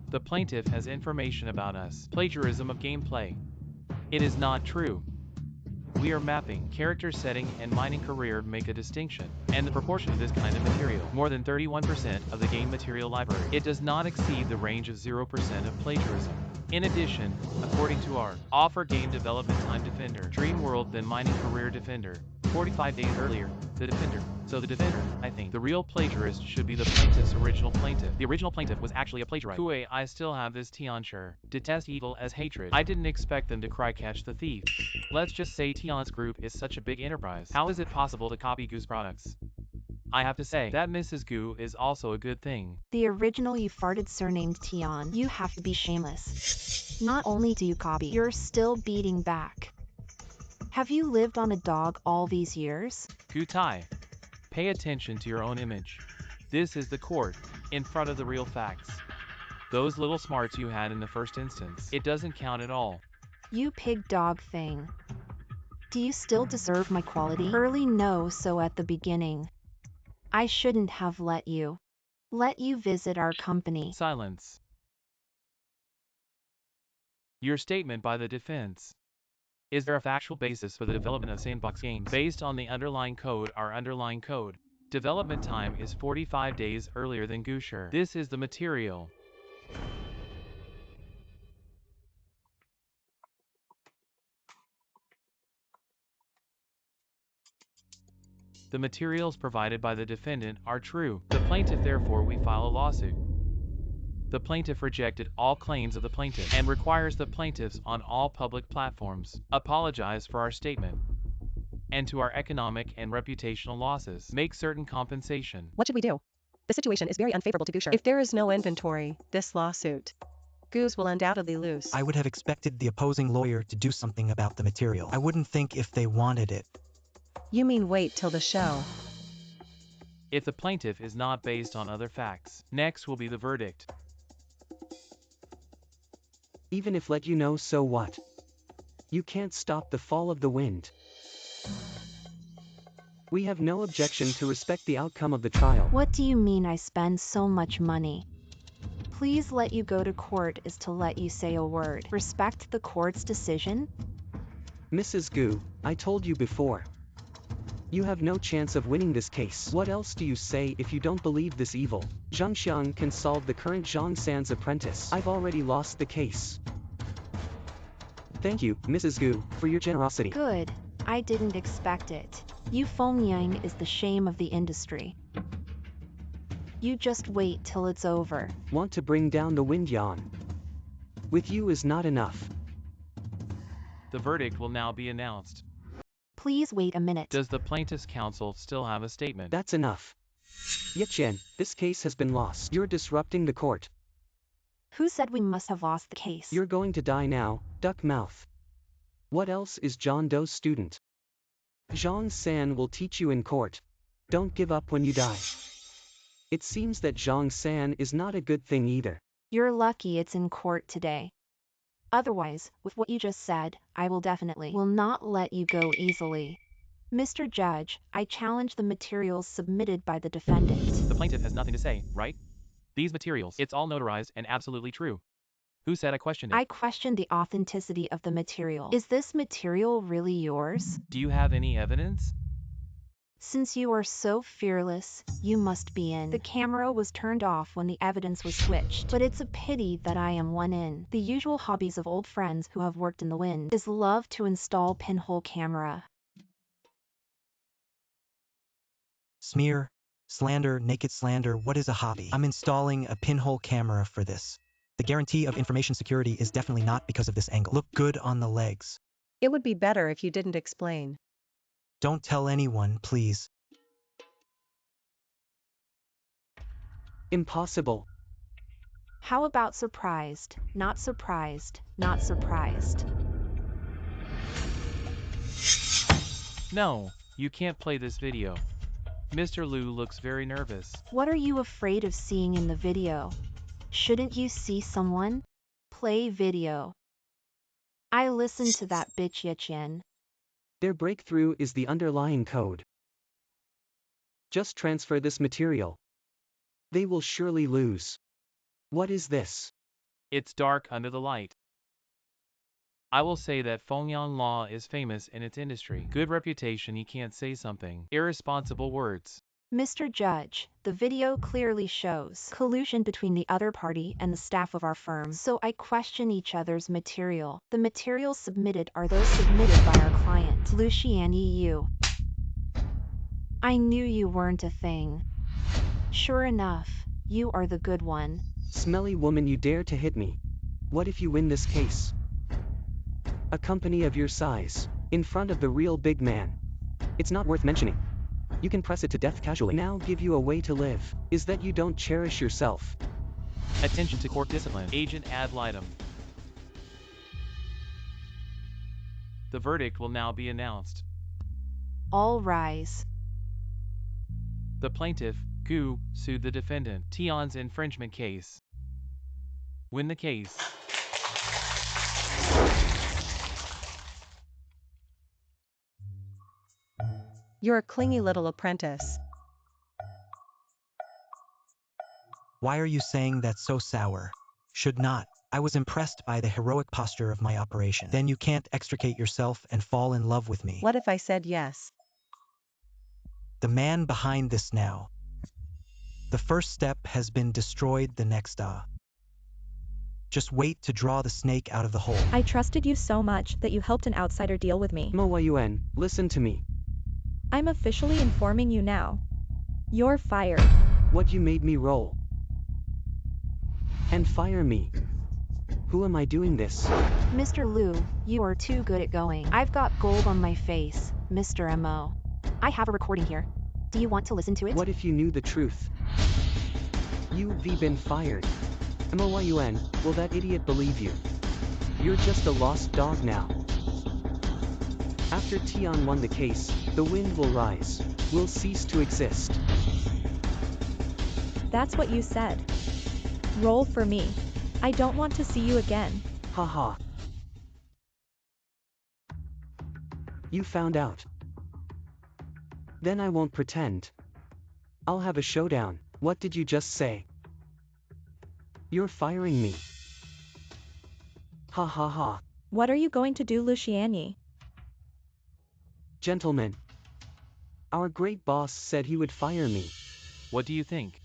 The plaintiff has information about us. Plagiarism of gameplay. It is not true. We are mapping, character setting, and mining career make a distinction, and the proportion of this kind of material, more than 31% of the game material library. It does not exceed the range of 0% of plagiarism. In addition, according to our offer game development time defender, Dreamworld then mining career defender, 45 days earlier, the defender. So the defender, I think, the real plagiarist should be the plaintiff's original plaintiff. The original plaintiff was actually a plagiarist. Hue, I still have this Tian sure. Detest evil as hatred. I didn't expect them to cry catch the thief. Let's just say Tian's group is such a big enterprise. How is it possible to copy Gu's products? I have to say, that Mrs. Gu is also a good thing. The original you farted surnamed Tian. You have to be shameless. Not only do you copy, you're still beating back. Have you lived on a dog all these years? Gu Tai. Pay attention to your own image. This is the court, in front of the real facts. Those little smarts you had in the first instance, it doesn't count at all. You pig dog thing. Do you still deserve my quality? Early no, so at the beginning. I shouldn't have let you visit our company. Silence. Your statement by the defense. Is there a factual basis for the development of sandbox games based on the underlying code? Our underlying code development time is 45 days earlier than Gusher. This is the material. The materials provided by the defendant are true. The plaintiff, therefore, we file a lawsuit. The plaintiff rejected all claims of the plaintiff and requires the plaintiffs on all public platforms apologize for our statement and to our economic and reputational losses, make certain compensation. What should we do? The situation is very unfavorable to Gusher. If there is no inventory, this lawsuit, Goose will undoubtedly lose. I would have expected the opposing lawyer to do something about the material. I wouldn't think if they wanted it. You mean wait till the show? If the plaintiff is not based on other facts, next will be the verdict. Even if let you know, so what? You can't stop the fall of the wind. We have no objection to respect the outcome of the trial. What do you mean I spend so much money? Please let you go to court is to let you say a word. Respect the court's decision? Mrs. Gu, I told you before. You have no chance of winning this case. What else do you say if you don't believe this evil? Zhang Xiang can solve the current Zhang San's apprentice. I've already lost the case. Thank you, Mrs. Gu, for your generosity. Good. I didn't expect it. You Feng Yang is the shame of the industry. You just wait till it's over. Want to bring down the wind, Yan? With you is not enough. The verdict will now be announced. Please wait a minute. Does the plaintiff's counsel still have a statement? That's enough. Yichen, this case has been lost. You're disrupting the court. Who said we must have lost the case? You're going to die now, duck mouth. What else is John Doe's student? Zhang San will teach you in court. Don't give up when you die. It seems that Zhang San is not a good thing either. You're lucky it's in court today. Otherwise, with what you just said, I will not let you go easily. Mr. Judge, I challenge the materials submitted by the defendant. The plaintiff has nothing to say, right? These materials, it's all notarized and absolutely true. Who said I questioned it? I question the authenticity of the material. Is this material really yours? Do you have any evidence? Since you are so fearless, you must be in. The camera was turned off when the evidence was switched, but it's a pity that I am one in. The usual hobbies of old friends who have worked in the wind is love to install pinhole camera. Smear, slander, naked slander, what is a hobby? I'm installing a pinhole camera for this. The guarantee of information security is definitely not because of this angle. Look good on the legs. It would be better if you didn't explain. Don't tell anyone, please. Impossible. How about surprised, not surprised, not surprised? No, you can't play this video. Mr. Liu looks very nervous. What are you afraid of seeing in the video? Shouldn't you see someone? Play video. I listened to that bitch Yichen. Their breakthrough is the underlying code. Just transfer this material. They will surely lose. What is this? It's dark under the light. I will say that Fengyang law is famous in its industry. Good reputation, he can't say something. Irresponsible words. Mr. Judge, the video clearly shows collusion between the other party and the staff of our firm, so I question each other's material. The materials submitted are those submitted by our client, Lucian EU. I knew you weren't a thing. Sure enough, you are the good one. Smelly woman, you dare to hit me. What if you win this case? A company of your size, in front of the real big man. It's not worth mentioning. You can press it to death casually. Now give you a way to live, is that you don't cherish yourself. Attention to court discipline. Agent ad litem. The verdict will now be announced. All rise. The plaintiff, Gu, sued the defendant, Tian's infringement case. Win the case. You're a clingy little apprentice. Why are you saying that so sour? Should not. I was impressed by the heroic posture of my operation. Then you can't extricate yourself and fall in love with me. What if I said yes? The man behind this now. The first step has been destroyed, the next Just wait to draw the snake out of the hole. I trusted you so much that you helped an outsider deal with me. Mo Yuan, listen to me. I'm officially informing you now. You're fired. What, you made me roll? And fire me? Who am I doing this? Mr. Liu, you are too good at going. I've got gold on my face, Mr. M.O. I have a recording here. Do you want to listen to it? What if you knew the truth? You've been fired. Mo Yuan, will that idiot believe you? You're just a lost dog now. After Tian won the case, the wind will rise, will cease to exist. That's what you said. Roll for me. I don't want to see you again. Haha. You found out. Then I won't pretend. I'll have a showdown. What did you just say? You're firing me. Ha ha ha. What are you going to do, Luciani? Gentlemen. Our great boss said he would fire me. What do you think?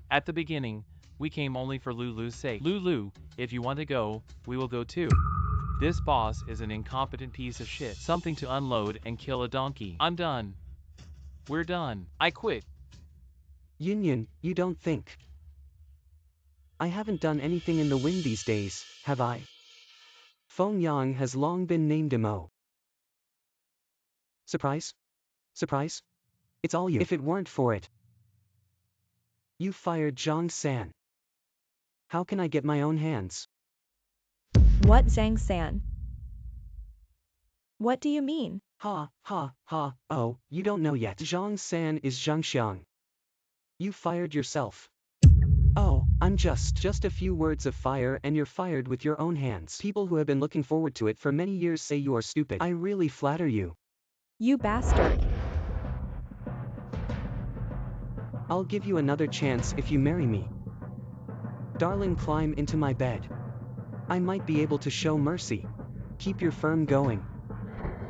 At the beginning, we came only for Lulu's sake. Lulu, if you want to go, we will go too. This boss is an incompetent piece of shit. Something to unload and kill a donkey. I'm done. We're done. I quit. Yin, you don't think. I haven't done anything in the wind these days, have I? Fengyang has long been named Mo. Surprise? Surprise? It's all you. If it weren't for it. You fired Zhang San. How can I get my own hands? What, Zhang San? What do you mean? Ha, ha, ha, oh, you don't know yet. Zhang San is Zhang Xiang. You fired yourself. Oh, I'm just a few words of fire and you're fired with your own hands. People who have been looking forward to it for many years say you are stupid. I really flatter you. You bastard. I'll give you another chance if you marry me. Darling, climb into my bed. I might be able to show mercy. Keep your firm going.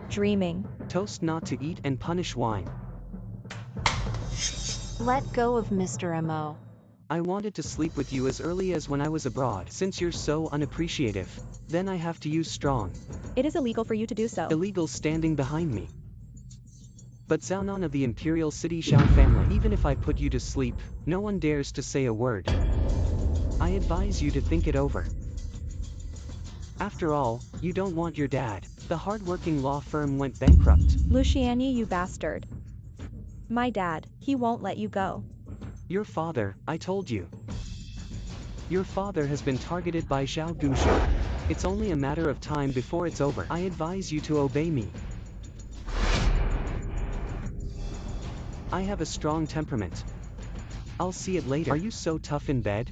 Dreaming. Toast not to eat and punish wine. Let go of Mr. Mo. I wanted to sleep with you as early as when I was abroad. Since you're so unappreciative, then I have to use strong. It is illegal for you to do so. Illegal standing behind me. But Zhaonan of the imperial city Xiao family, even if I put you to sleep, no one dares to say a word. I advise you to think it over. After all, you don't want your dad. The hard-working law firm went bankrupt. Luciani, you bastard. My dad, he won't let you go. Your father, I told you. Your father has been targeted by Zhao Guzhou. It's only a matter of time before it's over. I advise you to obey me. I have a strong temperament. I'll see it later. Are you so tough in bed?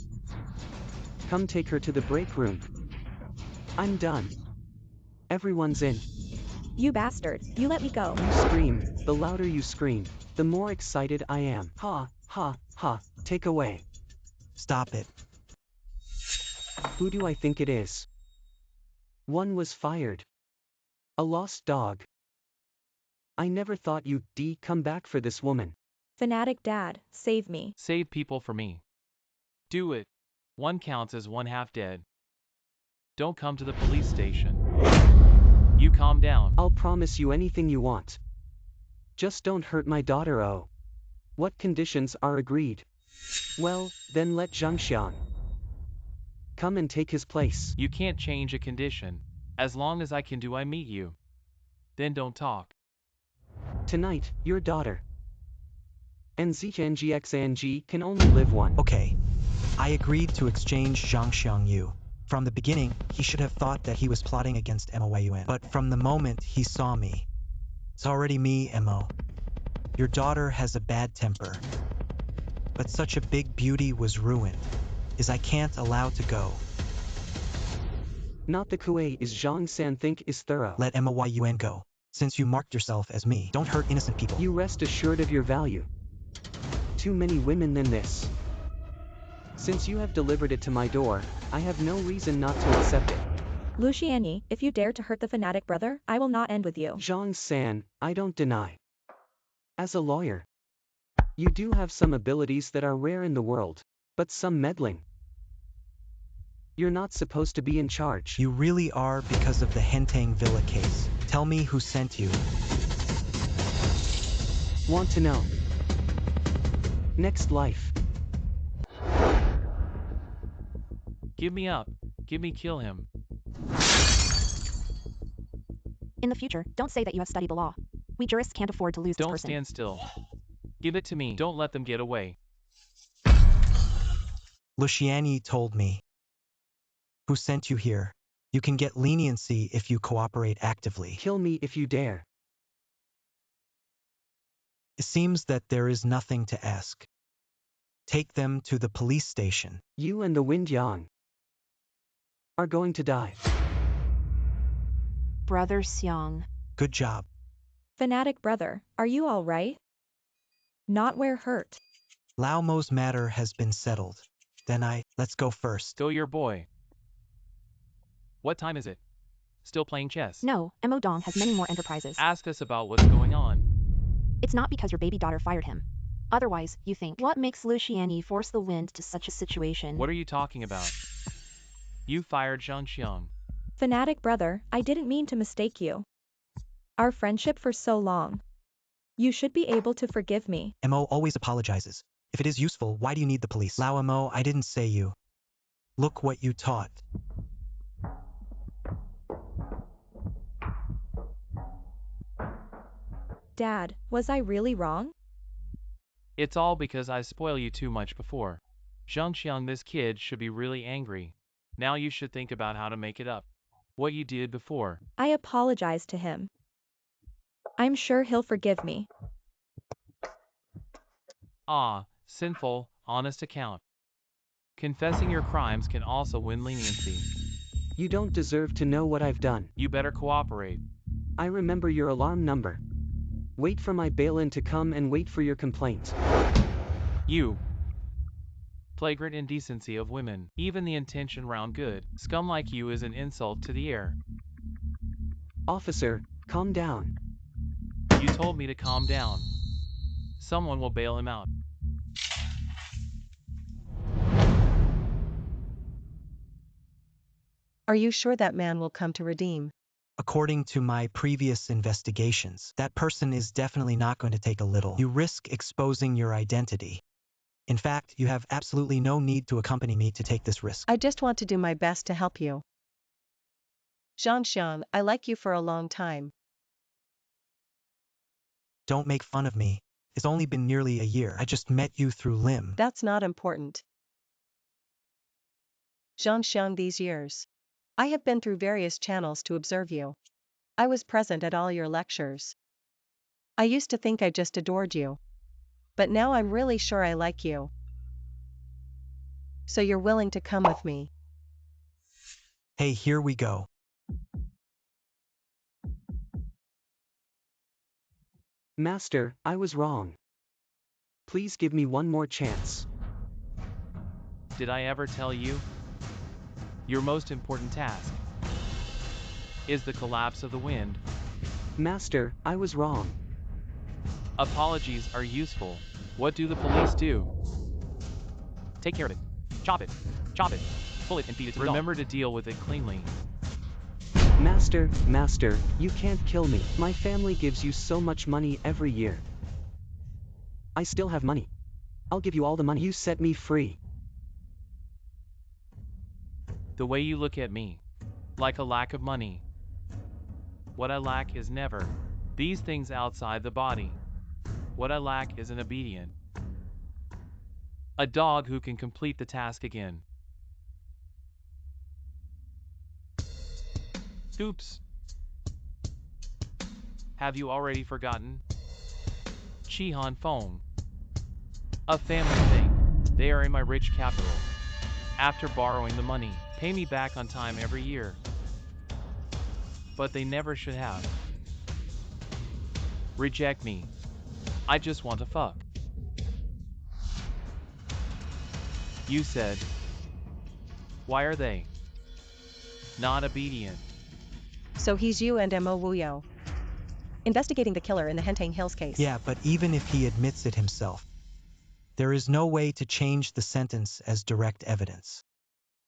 Come take her to the break room. I'm done. Everyone's in. You bastard, you let me go. You scream. The louder you scream, the more excited I am. Ha, ha, ha, take away. Stop it. Who do I think it is? One was fired. A lost dog. I never thought you'd come back for this woman. Fanatic dad, save me. Save people for me. Do it. One counts as one half dead. Don't come to the police station. You calm down. I'll promise you anything you want. Just don't hurt my daughter. Oh. What conditions are agreed? Well, then let Zhangxiang come and take his place. You can't change a condition. As long as I meet you. Then don't talk. Tonight, your daughter and ZNGXNG can only live one. Okay. I agreed to exchange Zhang Xiangyu. From the beginning, he should have thought that he was plotting against MOYUN. But from the moment he saw me, it's already me, Mo. Your daughter has a bad temper. But such a big beauty was ruined, is I can't allow to go. Not the Kuei is Zhang San think is thorough. Let MOYUN go. Since you marked yourself as me, don't hurt innocent people. You rest assured of your value. Too many women than this. Since you have delivered it to my door, I have no reason not to accept it. Luciani, if you dare to hurt the fanatic brother, I will not end with you. Zhang San, I don't deny. As a lawyer, you do have some abilities that are rare in the world, but some meddling. You're not supposed to be in charge. You really are because of the Hentang Villa case. Tell me who sent you. Want to know? Next life. Give me up. Give me kill him. In the future, don't say that you have studied the law. We jurists can't afford to lose this Don't person. stand still. Give it to me. Don't let them get away. Luciani told me. Who sent you here? You can get leniency if you cooperate actively. Kill me if you dare. It seems that there is nothing to ask. Take them to the police station. You and the Wind Yang are going to die. Brother Xiang. Good job. Fanatic brother, are you all right? Not where hurt. Lao Mo's matter has been settled. Then let's go first. Go your boy. What time is it? Still playing chess? No, Mo Dong has many more enterprises. Ask us about what's going on. It's not because your baby daughter fired him. Otherwise, you think. What makes Luciani force the wind to such a situation? What are you talking about? You fired Zhang Xiang. Fanatic brother, I didn't mean to mistake you. Our friendship for so long. You should be able to forgive me. Mo always apologizes. If it is useful, why do you need the police? Lao Mo, I didn't say you. Look what you taught. Dad, was I really wrong? It's all because I spoil you too much before. Zhang Xiang, this kid should be really angry. Now you should think about how to make it up. What you did before. I apologize to him. I'm sure he'll forgive me. Ah, sinful, honest account. Confessing your crimes can also win leniency. You don't deserve to know what I've done. You better cooperate. I remember your alarm number. Wait for my bail-in to come and wait for your complaint. You. Flagrant indecency of women. Even the intention round good. Scum like you is an insult to the air. Officer, calm down. You told me to calm down. Someone will bail him out. Are you sure that man will come to redeem? According to my previous investigations, that person is definitely not going to take a little. You risk exposing your identity. In fact, you have absolutely no need to accompany me to take this risk. I just want to do my best to help you. Zhang Xiang, I like you for a long time. Don't make fun of me. It's only been nearly a year. I just met you through Lim. That's not important. Zhang Xiang, these years, I have been through various channels to observe you. I was present at all your lectures. I used to think I just adored you. But now I'm really sure I like you. So you're willing to come with me? Hey, here we go. Master, I was wrong. Please give me one more chance. Did I ever tell you? Your most important task is the collapse of the wind. Master, I was wrong. Apologies are useful. What do the police do? Take care of it. Chop it. Chop it. Pull it and feed it to the dog. Remember to deal with it cleanly. Master, you can't kill me. My family gives you so much money every year. I still have money. I'll give you all the money. You set me free. The way you look at me, like a lack of money. What I lack is never these things outside the body. What I lack is an obedient, a dog who can complete the task again. Oops. Have you already forgotten? Chihan Fong. A family thing. They are in my rich capital. After borrowing the money, pay me back on time every year. But they never should have. Reject me. I just want to fuck. You said. Why are they not obedient? So he's you and Mo Wuyo. Investigating the killer in the Hentang Hills case. Yeah, but even if he admits it himself, there is no way to change the sentence as direct evidence.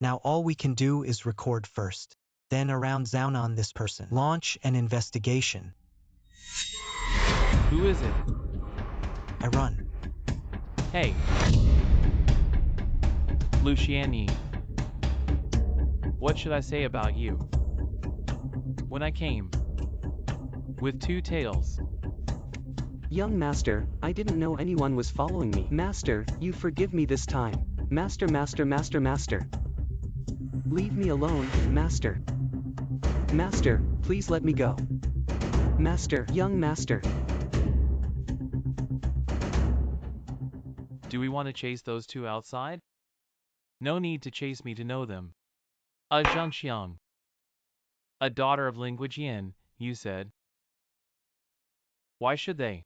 Now all we can do is record first, then around Zhaonan this person. Launch an investigation. Who is it? I run. Hey. Luciani. What should I say about you? When I came with two tails. Young master, I didn't know anyone was following me. Master, you forgive me this time. Master. Leave me alone, master. Master, please let me go. Master, young master. Do we want to chase those two outside? No need to chase me to know them. A Zhangxiang. A daughter of language Yin, you said. Why should they?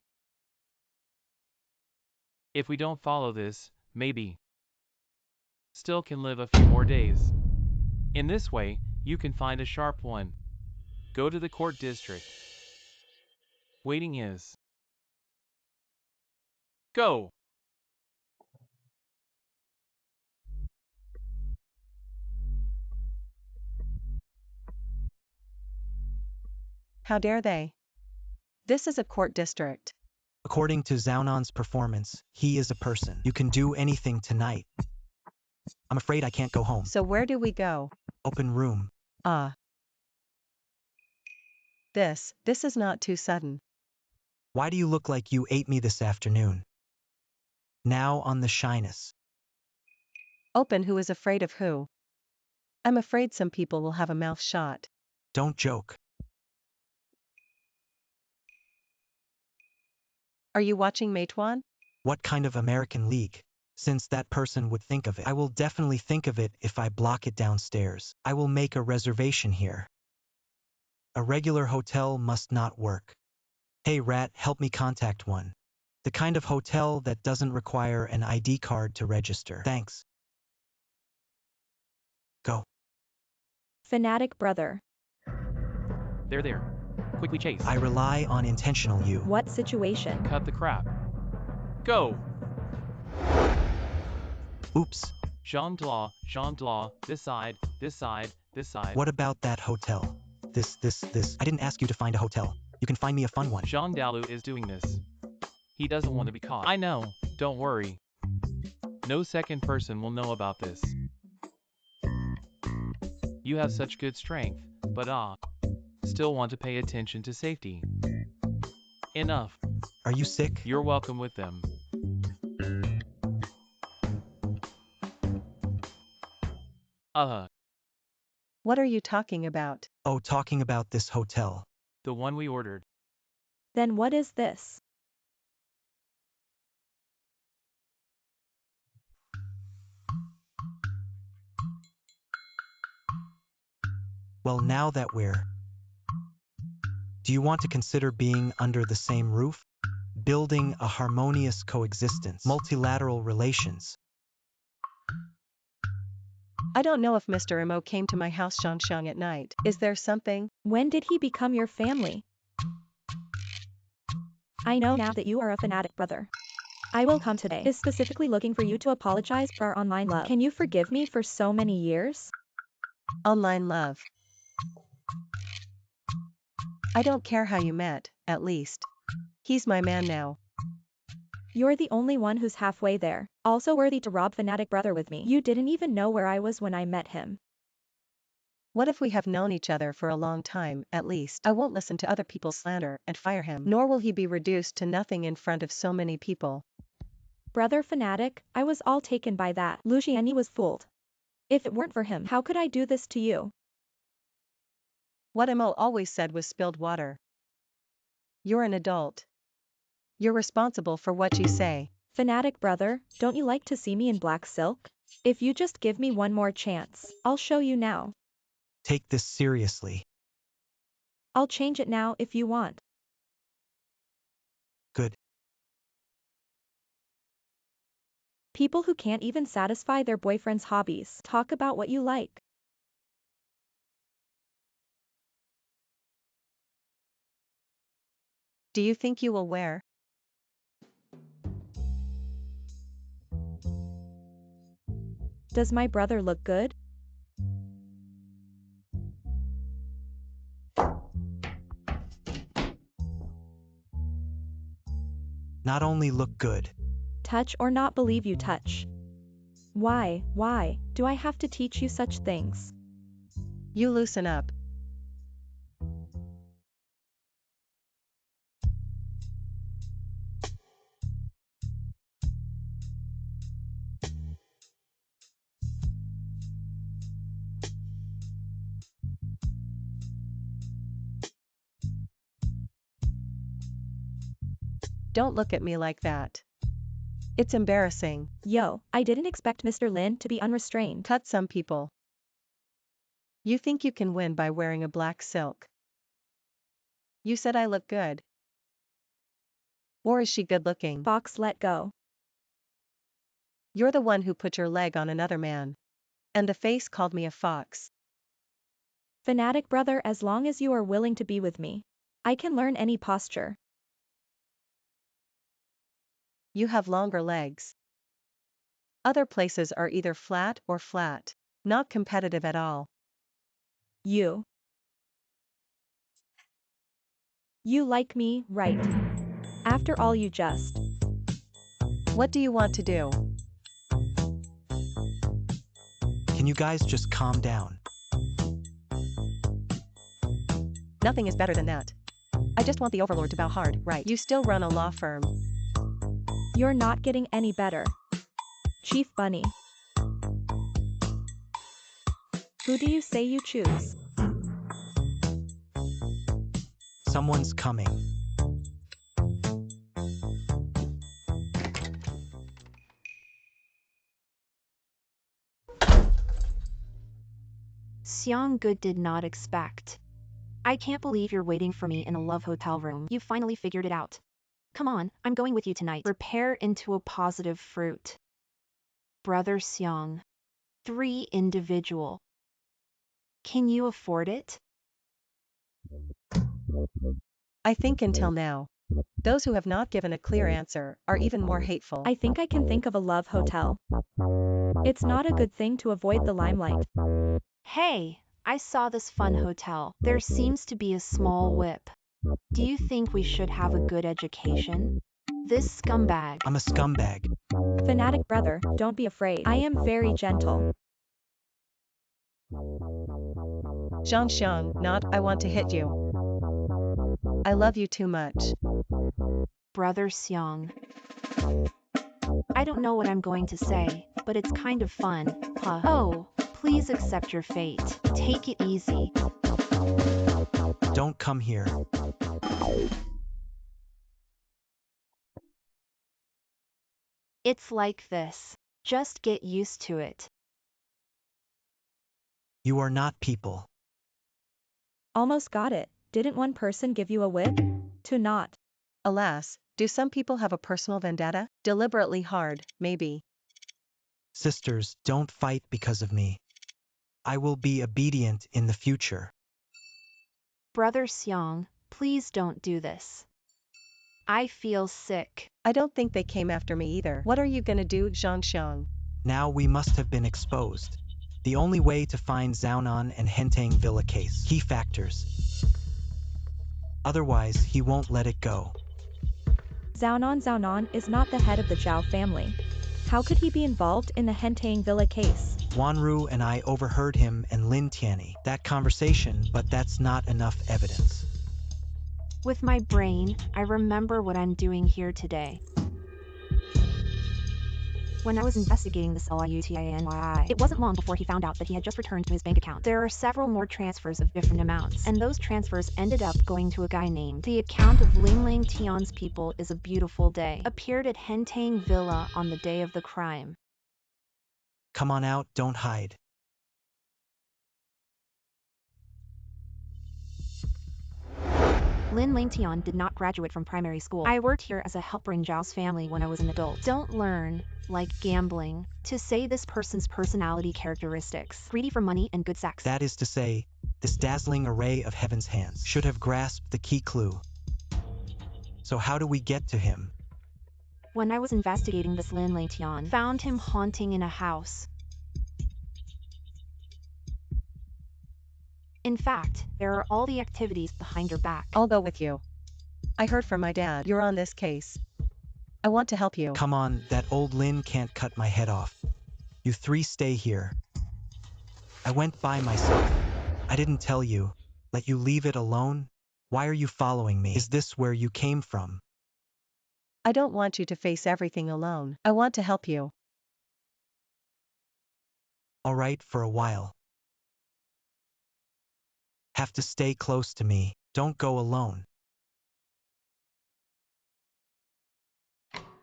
If we don't follow this, maybe still can live a few more days. In this way, you can find a sharp one. Go to the court district. Waiting is. Go! How dare they? This is a court district. According to Zhaonan's performance, he is a person. You can do anything tonight. I'm afraid I can't go home. So where do we go? Open room. This is not too sudden. Why do you look like you ate me this afternoon? Now on the shyness. Open, who is afraid of who? I'm afraid some people will have a mouth shot. Don't joke. Are you watching Meituan? What kind of American League? Since that person would think of it. I will definitely think of it if I block it downstairs. I will make a reservation here. A regular hotel must not work. Hey Rat, help me contact one. The kind of hotel that doesn't require an ID card to register. Thanks. Go. Fanatic brother. There. Quickly chase. I rely on intentional you. What situation? Cut the crap. Go! Oops. Jean Delaw, this side. What about that hotel? This. I didn't ask you to find a hotel. You can find me a fun one. Jean Dalu is doing this. He doesn't want to be caught. I know, don't worry. No second person will know about this. You have such good strength, but still want to pay attention to safety. Enough. Are you sick? You're welcome with them. What are you talking about? Oh, talking about this hotel. The one we ordered. Then what is this? Well, now that do you want to consider being under the same roof? Building a harmonious coexistence, multilateral relations. I don't know if Mr. Imo came to my house Xiang at night. Is there something? When did he become your family? I know now that you are a fanatic brother. I will come today. Is specifically looking for you to apologize for our online love. Can you forgive me for so many years? Online love. I don't care how you met, at least. He's my man now. You're the only one who's halfway there, also worthy to rob fanatic brother with me. You didn't even know where I was when I met him. What if we have known each other for a long time, at least? I won't listen to other people's slander and fire him, nor will he be reduced to nothing in front of so many people. Brother fanatic, I was all taken by that. Luciani was fooled. If it weren't for him, how could I do this to you? What Imo always said was spilled water. You're an adult. You're responsible for what you say. Fanatic brother, don't you like to see me in black silk? If you just give me one more chance, I'll show you now. Take this seriously. I'll change it now if you want. Good. People who can't even satisfy their boyfriend's hobbies talk about what you like. Do you think you will wear? Does my brother look good? Not only look good. Touch or not believe you touch. Why do I have to teach you such things? You loosen up. Don't look at me like that. It's embarrassing. Yo, I didn't expect Mr. Lin to be unrestrained. Cut some people. You think you can win by wearing a black silk. You said I look good. Or is she good looking? Fox, let go. You're the one who put your leg on another man. And the face called me a fox. Fanatic brother, as long as you are willing to be with me, I can learn any posture. You have longer legs. Other places are either flat or flat, not competitive at all. You like me, right? After all you just. What do you want to do? Can you guys just calm down? Nothing is better than that. I just want the overlord to bow hard, right? You still run a law firm. You're not getting any better. Chief Bunny. Who do you say you choose? Someone's coming. Xiang Good did not expect. I can't believe you're waiting for me in a love hotel room. You finally figured it out. Come on, I'm going with you tonight. Repair into a positive fruit. Brother Seong. 3 individual. Can you afford it? I think until now, those who have not given a clear answer are even more hateful. I think I can think of a love hotel. It's not a good thing to avoid the limelight. Hey, I saw this fun hotel. There seems to be a small whip. Do you think we should have a good education? This scumbag. I'm a scumbag. Fanatic brother, don't be afraid. I am very gentle. Zhang Xiang, not, I want to hit you. I love you too much. Brother Seong. I don't know what I'm going to say, but it's kind of fun, huh? Oh, please accept your fate. Take it easy. Don't come here. It's like this. Just get used to it. You are not people. Almost got it. Didn't one person give you a whip? To not. Alas, do some people have a personal vendetta? Deliberately hard, maybe. Sisters, don't fight because of me. I will be obedient in the future. Brother Seong, please don't do this. I feel sick. I don't think they came after me either. What are you gonna do, Zhang Xiang? Now we must have been exposed. The only way to find Zhaonan and Hentang Villa case. Key factors. Otherwise, he won't let it go. Zhaonan is not the head of the Zhao family. How could he be involved in the Hentang Villa case? Wanru and I overheard him and Lin Tianyi. That conversation, but that's not enough evidence. With my brain, I remember what I'm doing here today. When I was investigating this LIUTINYI, it wasn't long before he found out that he had just returned to his bank account. There are several more transfers of different amounts, and those transfers ended up going to a guy named. The account of Ling Ling Tian's people is a beautiful day. Appeared at Hentang Villa on the day of the crime. Come on out, don't hide. Lin Langtian did not graduate from primary school. I worked here as a helper in Zhao's family when I was an adult. Don't learn, like gambling, to say this person's personality characteristics. Greedy for money and good sex. That is to say, this dazzling array of heaven's hands should have grasped the key clue. So how do we get to him? When I was investigating this, Lin Langtian found him haunting in a house. In fact, there are all the activities behind your back. I'll go with you. I heard from my dad you're on this case. I want to help you. Come on, that old Lin can't cut my head off. You 3 stay here. I went by myself. I didn't tell you. Let you leave it alone? Why are you following me? Is this where you came from? I don't want you to face everything alone. I want to help you. All right, for a while. Have to stay close to me. Don't go alone.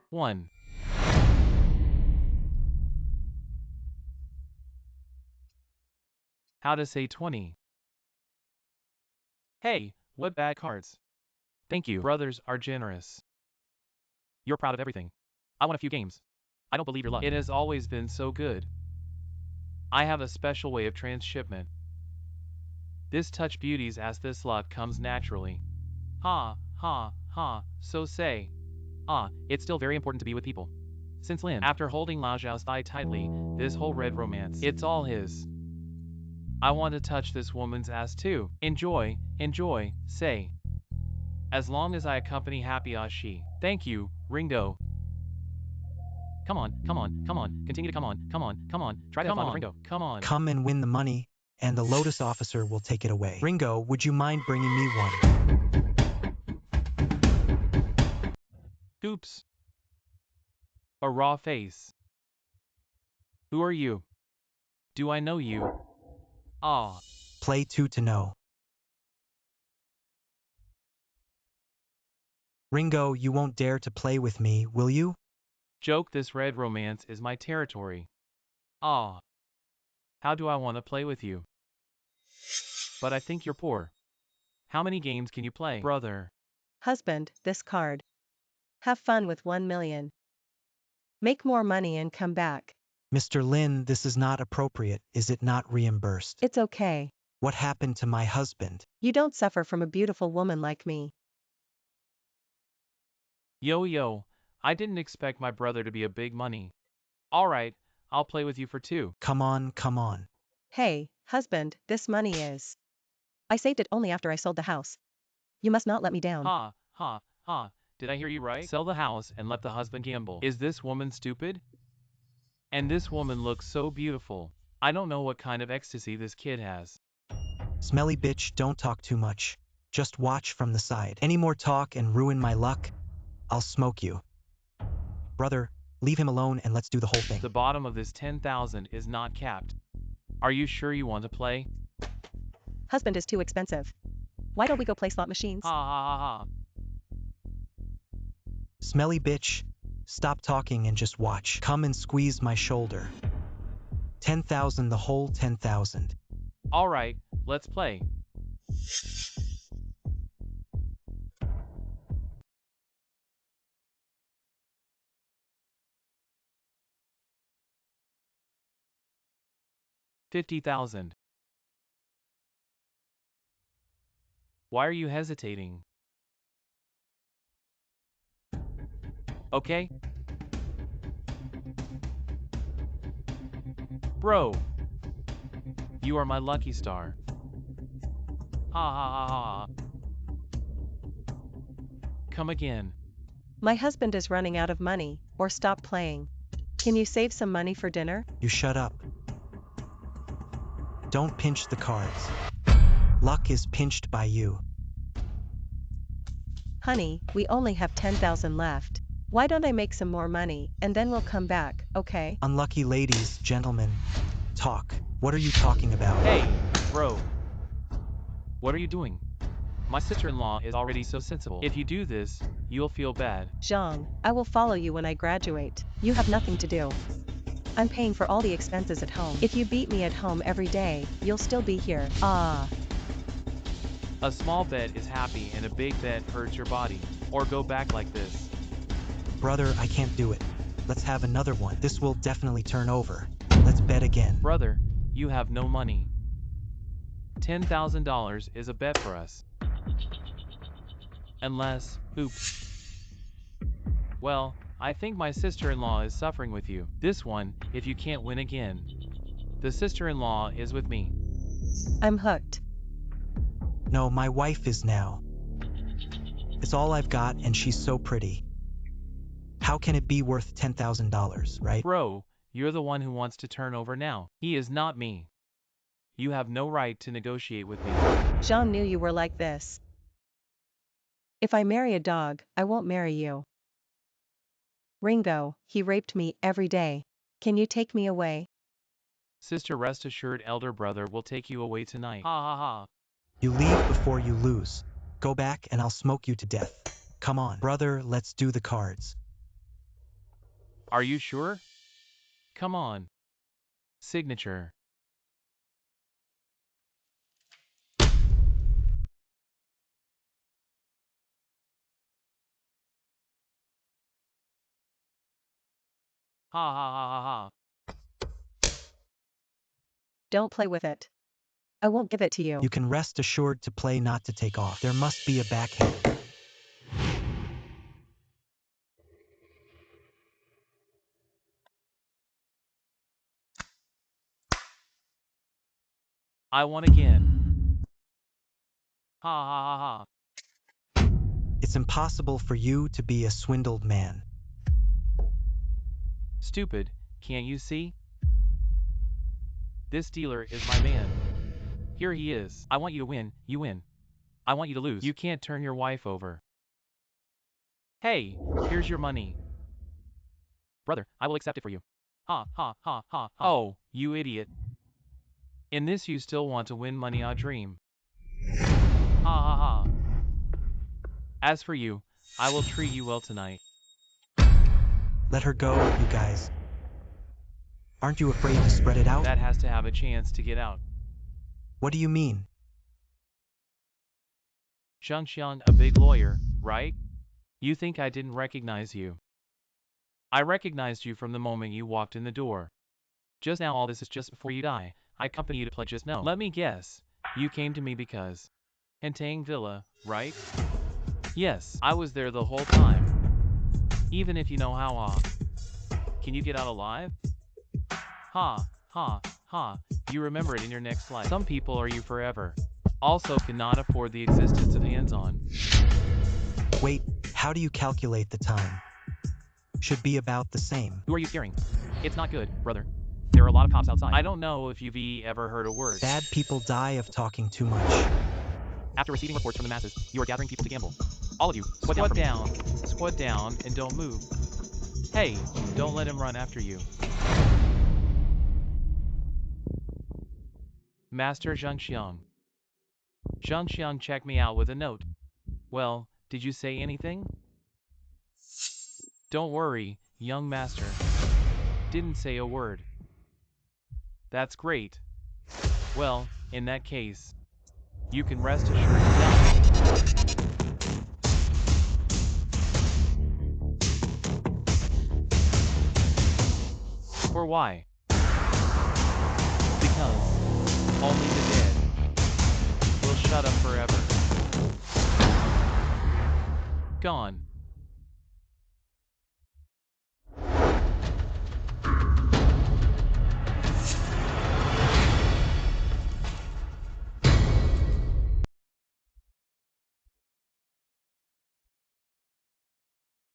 1. How to say 20. Hey, what bad cards. Thank you. Brothers are generous. You're proud of everything. I won a few games. I don't believe your luck. It has always been so good. I have a special way of transshipment. This touch beauties as this luck comes naturally. Ha, ha, ha, so say. It's still very important to be with people. Since Lin, after holding Lao Zhao's thigh tightly, this whole red romance, it's all his. I want to touch this woman's ass too. Enjoy, enjoy, say. As long as I accompany happy as she. Thank you, Ringo. Come on, come on, come on, continue to come on, come on, come on, try to have fun with Ringo, come on. Come and win the money, and the Lotus officer will take it away. Ringo, would you mind bringing me one? Oops. A raw face. Who are you? Do I know you? Play 2 to know. Ringo, you won't dare to play with me, will you? Joke, this red romance is my territory. How do I want to play with you? But I think you're poor. How many games can you play? Brother. Husband, this card. Have fun with 1 million. Make more money and come back. Mr. Lin, this is not appropriate. Is it not reimbursed? It's okay. What happened to my husband? You don't suffer from a beautiful woman like me. Yo, I didn't expect my brother to be a big money. Alright, I'll play with you for 2. Come on, come on. Hey, husband, this money is. I saved it only after I sold the house. You must not let me down. Ha. Did I hear you right? Sell the house and let the husband gamble. Is this woman stupid? And this woman looks so beautiful. I don't know what kind of ecstasy this kid has. Smelly bitch, don't talk too much. Just watch from the side. Any more talk and ruin my luck, I'll smoke you. Brother, leave him alone and let's do the whole thing. The bottom of this 10,000 is not capped. Are you sure you want to play? Husband is too expensive. Why don't we go play slot machines? Ha. Smelly bitch, stop talking and just watch. Come and squeeze my shoulder. 10,000, the whole 10,000. Alright, let's play. $50,000. Why are you hesitating? Okay? Bro, you are my lucky star. Ha. Come again. My husband is running out of money, or stop playing. Can you save some money for dinner? You shut up. Don't pinch the cards. Luck is pinched by you. Honey, we only have 10,000 left. Why don't I make some more money, and then we'll come back, okay? Unlucky ladies, gentlemen. Talk. What are you talking about? Hey, bro. What are you doing? My sister-in-law is already so sensible. If you do this, you'll feel bad. Zhang, I will follow you when I graduate. You have nothing to do. I'm paying for all the expenses at home. If you beat me at home every day, you'll still be here. Ah. A small bet is happy and a big bet hurts your body. Or go back like this. Brother, I can't do it. Let's have another one. This will definitely turn over. Let's bet again. Brother, you have no money. $10,000 is a bet for us. Unless, oops. Well, I think my sister-in-law is suffering with you. This one, if you can't win again. The sister-in-law is with me. I'm hooked. No, my wife is now. It's all I've got and she's so pretty. How can it be worth $10,000, right? Bro, you're the one who wants to turn over now. He is not me. You have no right to negotiate with me. Zhang knew you were like this. If I marry a dog, I won't marry you. Ringo, he raped me every day. Can you take me away? Sister, rest assured, elder brother will take you away tonight. Ha. You leave before you lose. Go back and I'll smoke you to death. Come on, brother, let's do the cards. Are you sure? Come on. Signature. Ha. Don't play with it. I won't give it to you. You can rest assured to play, not to take off. There must be a backhand. I won again. Ha. It's impossible for you to be a swindled man. Stupid, can't you see? This dealer is my man. Here he is. I want you to win, you win. I want you to lose. You can't turn your wife over. Hey, here's your money. Brother, I will accept it for you. Ha. Oh, you idiot. In this you still want to win money, I dream. Ha. As for you, I will treat you well tonight. Let her go, you guys. Aren't you afraid to spread it out? That has to have a chance to get out. What do you mean? Zhangxiang, a big lawyer, right? You think I didn't recognize you? I recognized you from the moment you walked in the door. Just now all this is just before you die. I accompanied you to play just now. Let me guess. You came to me because Hentang Villa, right? Yes, I was there the whole time. Even if you know how, can you get out alive? Ha, ha, ha. You remember it in your next life. Some people are you forever. Also cannot afford the existence of hands-on. Wait, how do you calculate the time? Should be about the same. Who are you scaring? It's not good, brother. There are a lot of cops outside. I don't know if you've ever heard a word. Bad people die of talking too much. After receiving reports from the masses, you are gathering people to gamble. All of you, squat down, and don't move. Hey, don't let him run after you. Master Zhangxiang. Zhangxiang checked me out with a note. Well, did you say anything? Don't worry, young master. Didn't say a word. That's great. Well, in that case, you can rest assured you're done. For why? Because only the dead will shut up forever. Gone.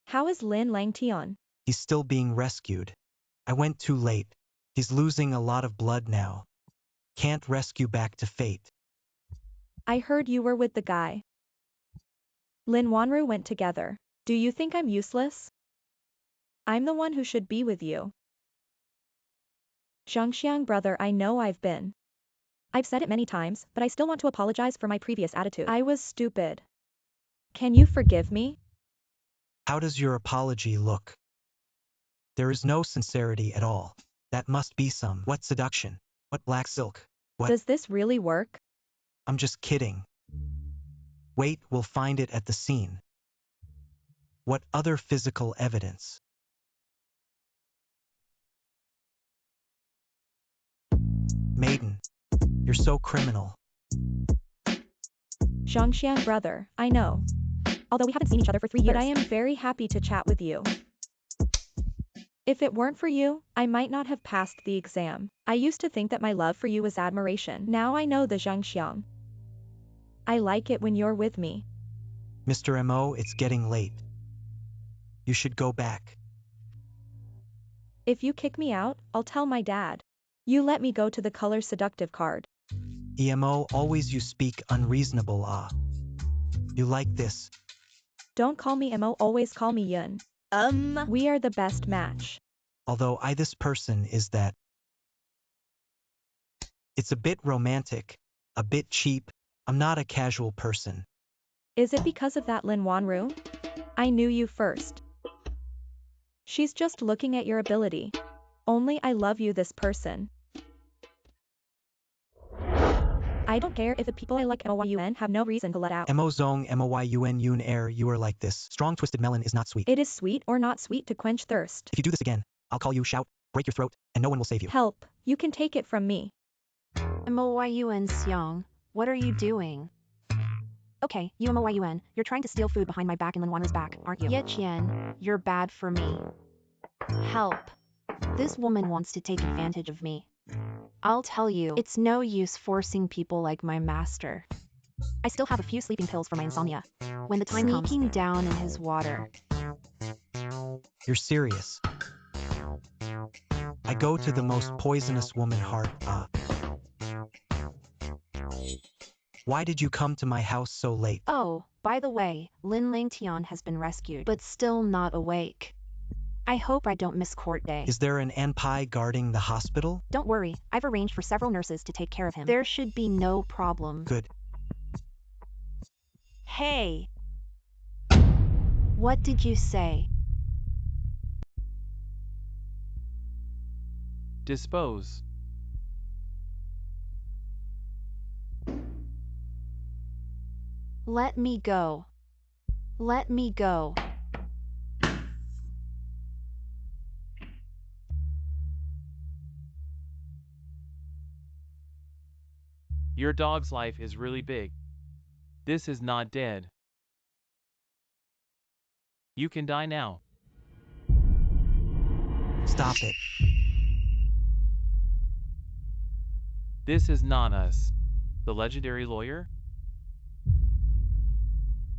How is Lin Langtian? He's still being rescued. I went too late. He's losing a lot of blood now. Can't rescue back to fate. I heard you were with the guy. Lin Wanru went together. Do you think I'm useless? I'm the one who should be with you. Zhangxiang brother, I know I've said it many times, but I still want to apologize for my previous attitude. I was stupid. Can you forgive me? How does your apology look? There is no sincerity at all. That must be some. What seduction? What black silk? What? Does this really work? I'm just kidding. Wait, we'll find it at the scene. What other physical evidence? Maiden, you're so criminal. Zhangxiang brother, I know. Although we haven't seen each other for 3 years. But I am very happy to chat with you. If it weren't for you, I might not have passed the exam. I used to think that my love for you was admiration. Now I know the Zhangxiang. I like it when you're with me. Mr. Mo, it's getting late. You should go back. If you kick me out, I'll tell my dad. You let me go to the color seductive card. EMO, always you speak unreasonable. You like this? Don't call me Mo, always call me Yun. We are the best match. Although this person is that. It's a bit romantic, a bit cheap. I'm not a casual person. Is it because of that Lin Wanru? I knew you first. She's just looking at your ability. Only I love you, this person. I don't care if the people I like MOYUN have no reason to let out. Mo Zong MOYUN Yun Air, you are like this. Strong twisted melon is not sweet. It is sweet or not sweet to quench thirst. If you do this again, I'll call you, shout, break your throat, and no one will save you. Help, you can take it from me. MOYUN Xiong, what are you doing? Okay, you MOYUN, you're trying to steal food behind my back and Lin Wanru's back, aren't you? Yeqian, you're bad for me. Help. This woman wants to take advantage of me. I'll tell you, it's no use forcing people like my master. I still have a few sleeping pills for my insomnia. When the time comes. Sneaking down in his water. You're serious. I go to the most poisonous woman heart. Why did you come to my house so late? Oh, by the way, Lin Langtian has been rescued, but still not awake. I hope I don't miss court day. Is there an Anpai guarding the hospital? Don't worry, I've arranged for several nurses to take care of him. There should be no problem. Good. Hey! What did you say? Dispose. Let me go. Let me go. Your dog's life is really big. This is not dead. You can die now. Stop it. This is not us. The legendary lawyer?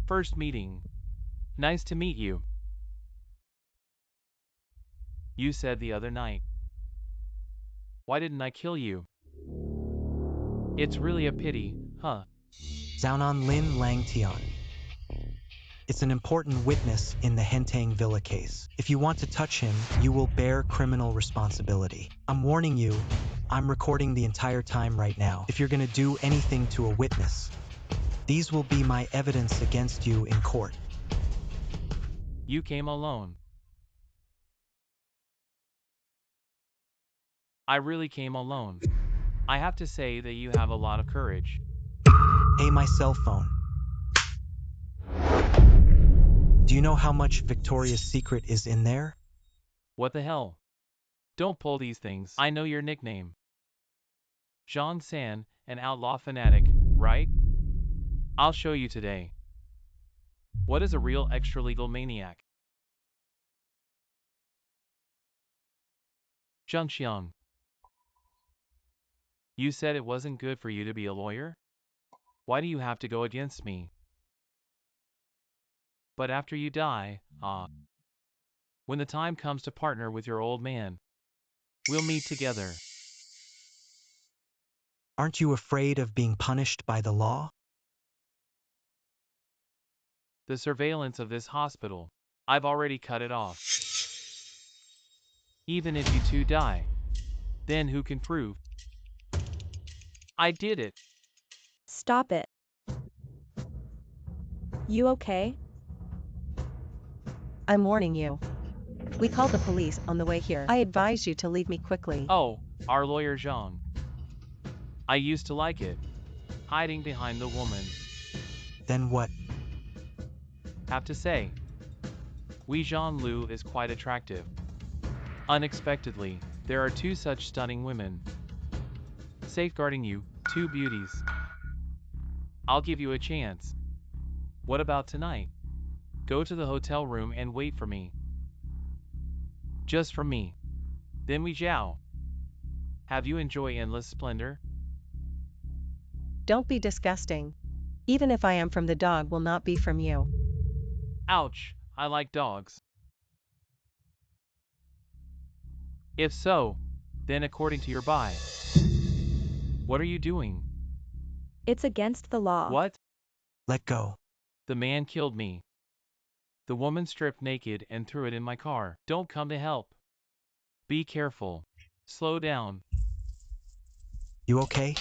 First meeting. Nice to meet you. You said the other night. Why didn't I kill you? It's really a pity, huh? Zhaonan Lin Lang Tian. It's an important witness in the Hentang Villa case. If you want to touch him, you will bear criminal responsibility. I'm warning you, I'm recording the entire time right now. If you're gonna do anything to a witness, these will be my evidence against you in court. You came alone. I really came alone. I have to say that you have a lot of courage. Hey, my cell phone. Do you know how much Victoria's Secret is in there? What the hell? Don't pull these things. I know your nickname. Jean San, an outlaw fanatic, right? I'll show you today. What is a real extra-legal maniac? Zhangxiang. You said it wasn't good for you to be a lawyer? Why do you have to go against me? But after you die, when the time comes to partner with your old man, we'll meet together. Aren't you afraid of being punished by the law? The surveillance of this hospital, I've already cut it off. Even if you two die, then who can prove I did it? Stop it. You okay? I'm warning you. We called the police on the way here. I advise you to leave me quickly. Oh, our lawyer Zhang. I used to like it. Hiding behind the woman. Then what? Have to say, Wei Zhan Lu is quite attractive. Unexpectedly, there are two such stunning women. Safeguarding you, two beauties. I'll give you a chance. What about tonight? Go to the hotel room and wait for me. Just for me. Then we jow. Have you enjoy endless splendor? Don't be disgusting. Even if I am from the dog will not be from you. Ouch, I like dogs. If so, then according to your buy. What are you doing? It's against the law. What? Let go. The man killed me. The woman stripped naked and threw it in my car. Don't come to help. Be careful. Slow down. You okay?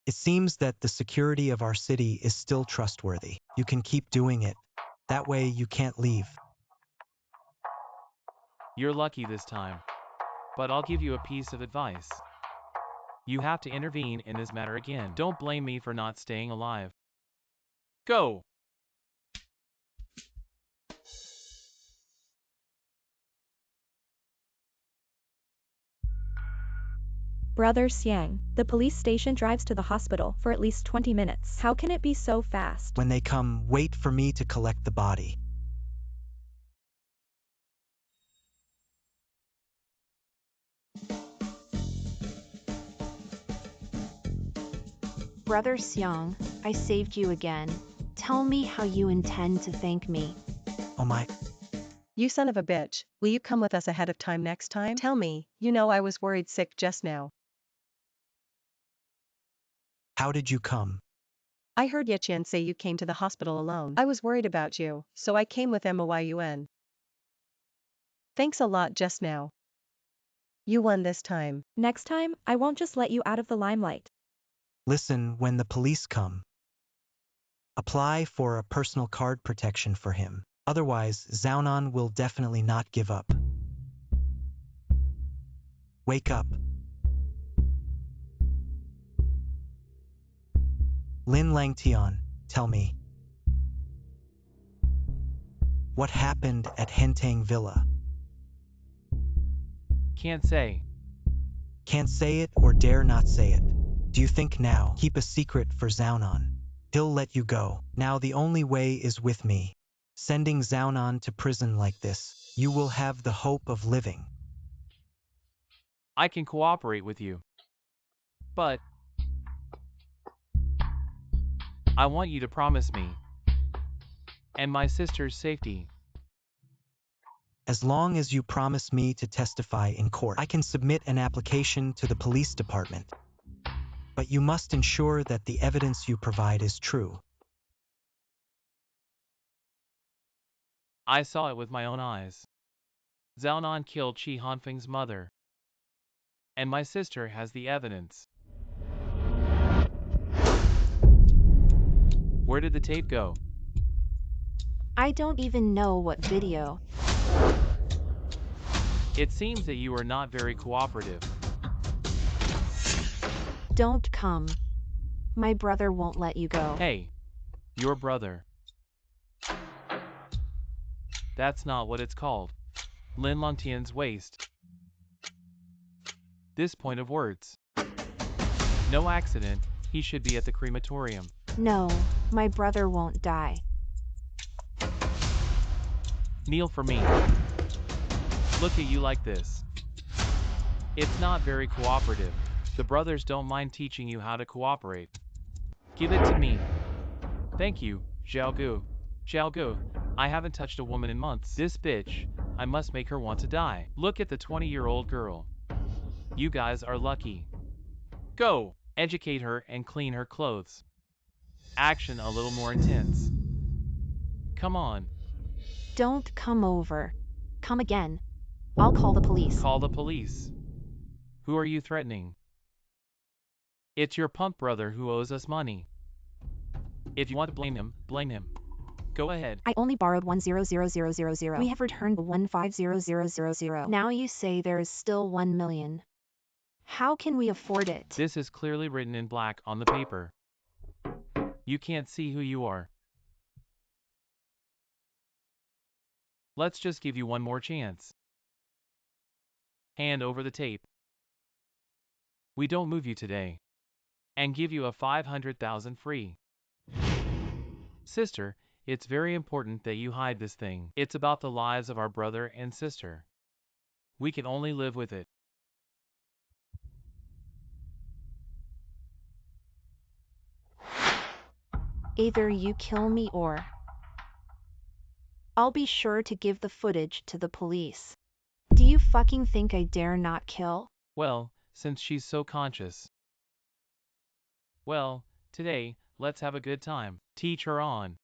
It seems that the security of our city is still trustworthy. You can keep doing it. That way you can't leave. You're lucky this time. But I'll give you a piece of advice. You have to intervene in this matter again. Don't blame me for not staying alive. Go! Brother Xiang, the police station drives to the hospital for at least 20 minutes. How can it be so fast? When they come, wait for me to collect the body. Brother Xiang, I saved you again. Tell me how you intend to thank me. Oh my. You son of a bitch, will you come with us ahead of time next time? Tell me, you know I was worried sick just now. How did you come? I heard Yechen say you came to the hospital alone. I was worried about you, so I came with Moyun. Thanks a lot just now. You won this time. Next time, I won't just let you out of the limelight. Listen, when the police come, apply for a personal card protection for him. Otherwise, Zhaonan will definitely not give up. Wake up. Lin Langtian, Tell me. What happened at Hentang Villa? Can't say. Can't say it or dare not say it. Do you think now? Keep a secret for Zaunon. He'll let you go. Now the only way is with me. Sending Zaunon to prison like this, you will have the hope of living. I can cooperate with you. But I want you to promise me and my sister's safety. As long as you promise me to testify in court, I can submit an application to the police department. But you must ensure that the evidence you provide is true. I saw it with my own eyes. Zaunon killed Chi Hanfeng's mother. And my sister has the evidence. Where did the tape go? I don't even know what video. It seems that you are not very cooperative. Don't come. My brother won't let you go. Hey, your brother. That's not what it's called. Lin Longtian's waist. This point of words. No accident, he should be at the crematorium. No, my brother won't die. Kneel for me. Look at you like this. It's not very cooperative. The brothers don't mind teaching you how to cooperate. Give it to me. Thank you, Xiaogu. Xiaogu, I haven't touched a woman in months. This bitch, I must make her want to die. Look at the 20-year-old girl. You guys are lucky. Go! Educate her and clean her clothes. Action a little more intense. Come on. Don't come over. Come again. I'll call the police. Call the police. Who are you threatening? It's your punk brother who owes us money. If you want to blame him, blame him. Go ahead. I only borrowed 1,000,000. We have returned 1,50,000. Now you say there is still 1 million. How can we afford it? This is clearly written in black on the paper. You can't see who you are. Let's just give you one more chance. Hand over the tape. We don't move you today. And give you a 500,000 free. Sister, it's very important that you hide this thing. It's about the lives of our brother and sister. We can only live with it. Either you kill me or I'll be sure to give the footage to the police. Do you fucking think I dare not kill? Well, since she's so conscious. Well, today, let's have a good time. Teach her on.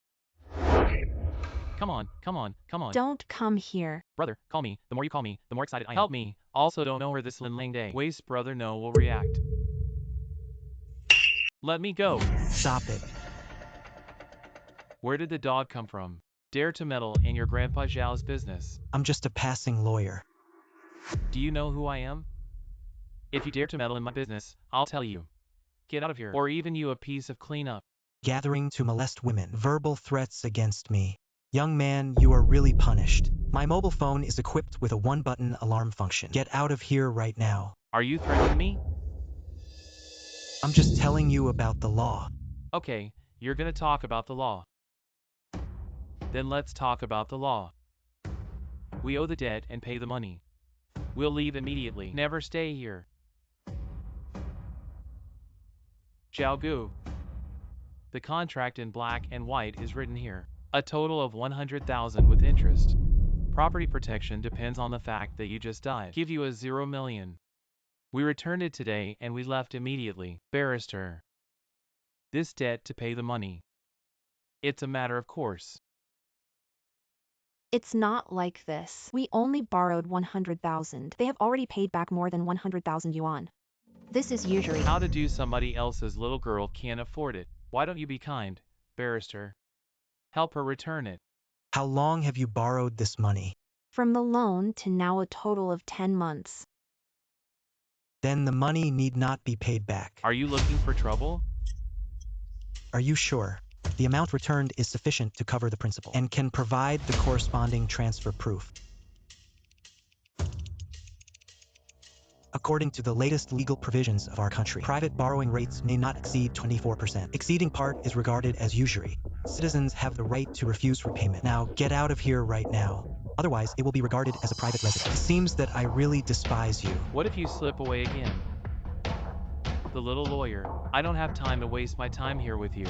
Come on, come on, come on. Don't come here. Brother, call me. The more you call me, the more excited I am. Help me. Also don't know where this Lin Lang Day waste brother no will react. Let me go. Stop it. Where did the dog come from? Dare to meddle in your grandpa Zhao's business. I'm just a passing lawyer. Do you know who I am? If you dare to meddle in my business, I'll tell you. Get out of here, or even you a piece of cleanup. Gathering to molest women. Verbal threats against me. Young man, you are really punished. My mobile phone is equipped with a one-button alarm function. Get out of here right now. Are you threatening me? I'm just telling you about the law. Okay, you're gonna talk about the law. Then let's talk about the law. We owe the debt and pay the money. We'll leave immediately. Never stay here. Xiaogu. The contract in black and white is written here. A total of 100,000 with interest. Property protection depends on the fact that you just died. Give you a 0 million. We returned it today and we left immediately. Barrister. This debt to pay the money. It's a matter of course. It's not like this. We only borrowed 100,000. They have already paid back more than 100,000 yuan. This is usury. How to do somebody else's little girl can't afford it. Why don't you be kind, barrister? Help her return it. How long have you borrowed this money? From the loan to now a total of 10 months. Then the money need not be paid back. Are you looking for trouble? Are you sure? The amount returned is sufficient to cover the principal and can provide the corresponding transfer proof. According to the latest legal provisions of our country, private borrowing rates may not exceed 24%. Exceeding part is regarded as usury. Citizens have the right to refuse repayment. Now get out of here right now. Otherwise, it will be regarded as a private residence. It seems that I really despise you. What if you slip away again? The little lawyer. I don't have time to waste my time here with you.